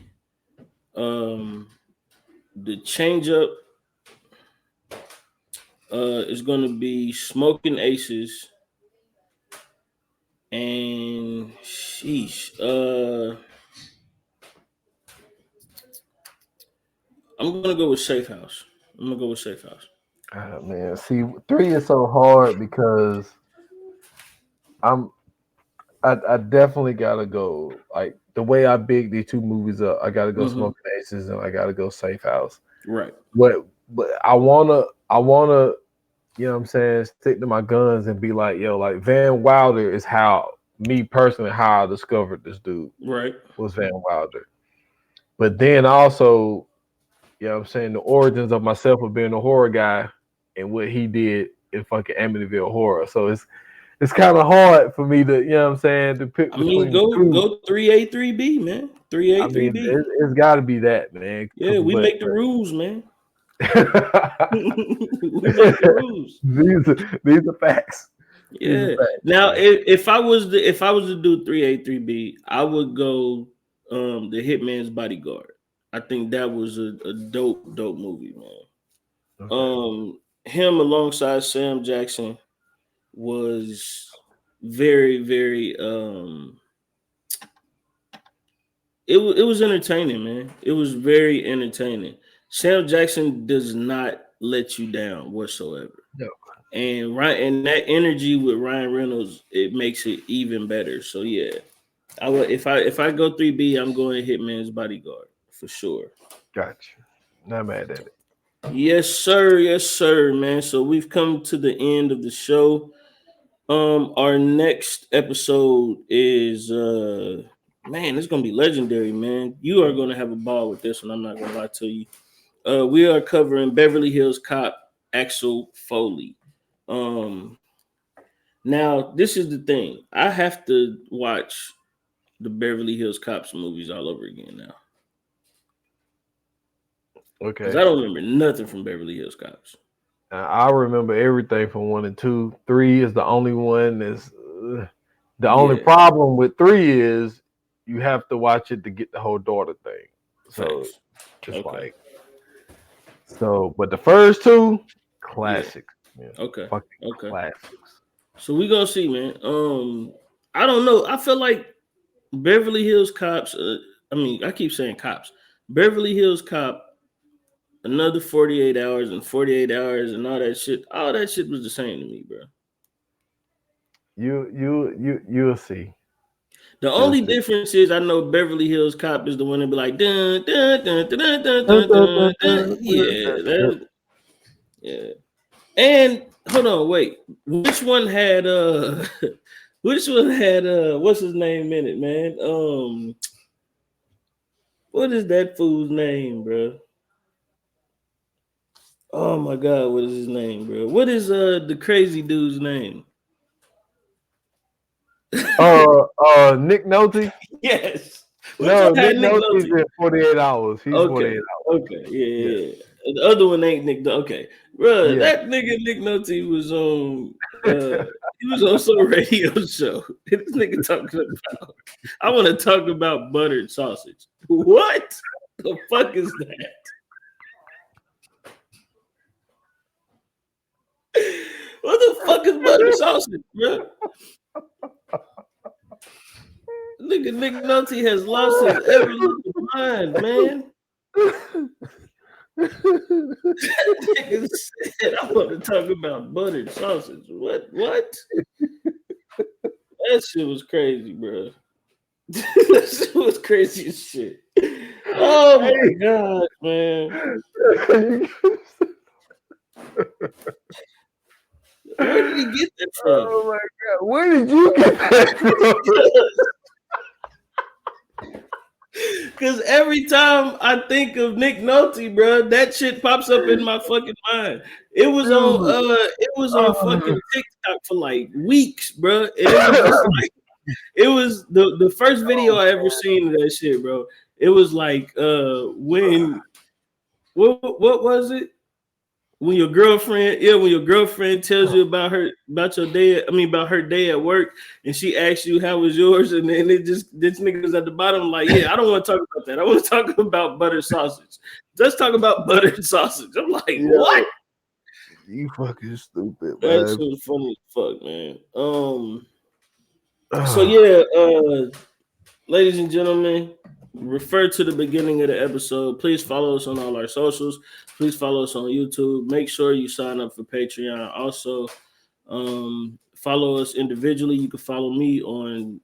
um the Change Up. Is going to be Smoking Aces and sheesh. I'm gonna go with Safe House. I'm gonna go with Safe House. Man, see, three is so hard because I'm I definitely gotta go like the way I big these two movies up, I gotta go Mm-hmm. Smoking Aces and I gotta go Safe House. Right. But I wanna, you know what I'm saying, stick to my guns and be like, yo, like Van Wilder is how me personally how I discovered this dude Right. was Van Wilder. But then also, you know what I'm saying, the origins of myself of being a horror guy and what he did in fucking Amityville Horror. So it's kind of hard for me to, you know what I'm saying, to pick I mean, between the two. go 3A 3B, man. 3A I mean, 3B. it's got to be that, man. Yeah, we But make the rules, man. We make the rules. these are facts. These are Yeah. facts. Now, Man. if I was to do 3A 3B, I would go the Hitman's Bodyguard. I think that was a dope movie, man. Okay. Him alongside Sam Jackson was very, very it was entertaining, man. It was very entertaining. Sam Jackson does not let you down whatsoever. No. And that energy with Ryan Reynolds, it makes it even better. So yeah, I would if I go 3B, I'm going Hitman's Bodyguard for sure. Gotcha. Not mad at it. Yes, sir, man. So we've come to the end of the show. Our next episode is man, it's gonna be legendary, man. You are gonna have a ball with this one. I'm not gonna lie to you. We are covering Beverly Hills Cop Axel Foley. Now this is the thing. I have to watch the Beverly Hills Cops movies all over again now because Okay. I don't remember nothing from Beverly Hills Cops. I remember everything from 1 and 2. 3 is the only one that's the only Yeah, problem with 3 is you have to watch it to get the whole daughter thing. So facts. it's Okay. like but the first 2 Yeah. classics. Yeah. Okay. Fucking Okay. classics. So we gonna see, man. I don't know. I feel like Beverly Hills Cops. I mean, I keep saying cops. Beverly Hills Cop. Another 48 hours and 48 hours and all that shit. All that shit was the same to me, bro. You'll see. The You'll only see. difference is I know Beverly Hills Cop is the one that be like dun dun dun dun dun dun dun dun. Dun. Yeah. And hold on, wait. Which one had which one had what's his name in it, man? What is that fool's name, bro? Oh my god, what is his name, bro? What is the crazy dude's name? Nick Nolte? Yes. Which No, one had Nick Nick Nolte's Nolte? in 48 hours. He's 48 Okay. hours. Okay. Yeah. Yeah. The other one ain't Nick. Okay, bro. Yeah. That nigga Nick Nolte was on. He was on some radio show. This nigga talking about. I want to talk about buttered sausage. What the fuck is that? What the fuck is buttered sausage, bro? Nigga Nick Nolte has lost his ever loving mind, man. Nigga said, I want to talk about buttered sausage. What? That shit was crazy, bro. That shit was crazy as shit. Oh my god, man. Where did he get that from? Oh my god. Where did you get that from? Because every time I think of Nick Nolte, bro, that shit pops up in my fucking mind. It was on fucking TikTok for like weeks, bro. And it was just like it was the first video I ever seen of that shit, bro. It was like when what was it? When your girlfriend tells you about your day, about her day at work, and she asks you how was yours, and then this nigga's at the bottom like, yeah, I don't want to talk about that. I want to talk about buttered sausage. Let's talk about buttered sausage. I'm like, what? You fucking stupid, That man. shit was funny as fuck, man. So yeah, ladies and gentlemen, refer to the beginning of the episode. Please follow us on all our socials. Please follow us on YouTube. Make sure you sign up for Patreon. Also, follow us individually. You can follow me on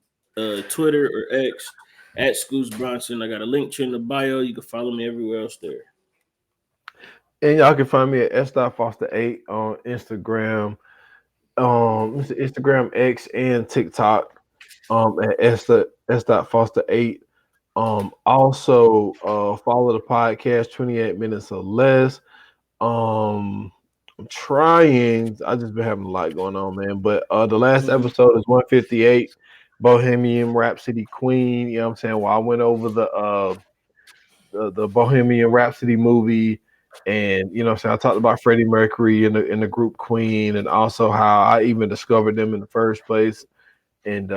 Twitter or X at Scoots Bronson. I got a link to in the bio. You can follow me everywhere else there. And y'all can find me at s.foster8 on Instagram, Instagram X and TikTok, at s.foster8. Also follow the podcast 28 minutes or less. I'm trying. I just been having a lot going on, man. But the last episode is 158, Bohemian Rhapsody Queen. You know what I'm saying? Well, I went over the Bohemian Rhapsody movie, and you know what I'm saying, I talked about Freddie Mercury in the group Queen, and also how I even discovered them in the first place. And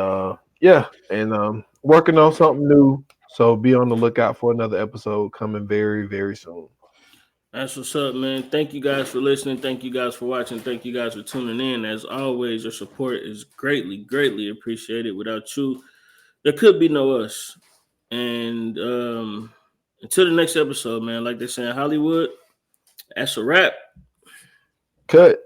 working on something new. So be on the lookout for another episode coming very, very soon. That's what's up, man. Thank you guys for listening. Thank you guys for watching. Thank you guys for tuning in. As always, your support is greatly, greatly appreciated. Without you, there could be no us. And until the next episode, man, like they say in Hollywood, that's a wrap. Cut.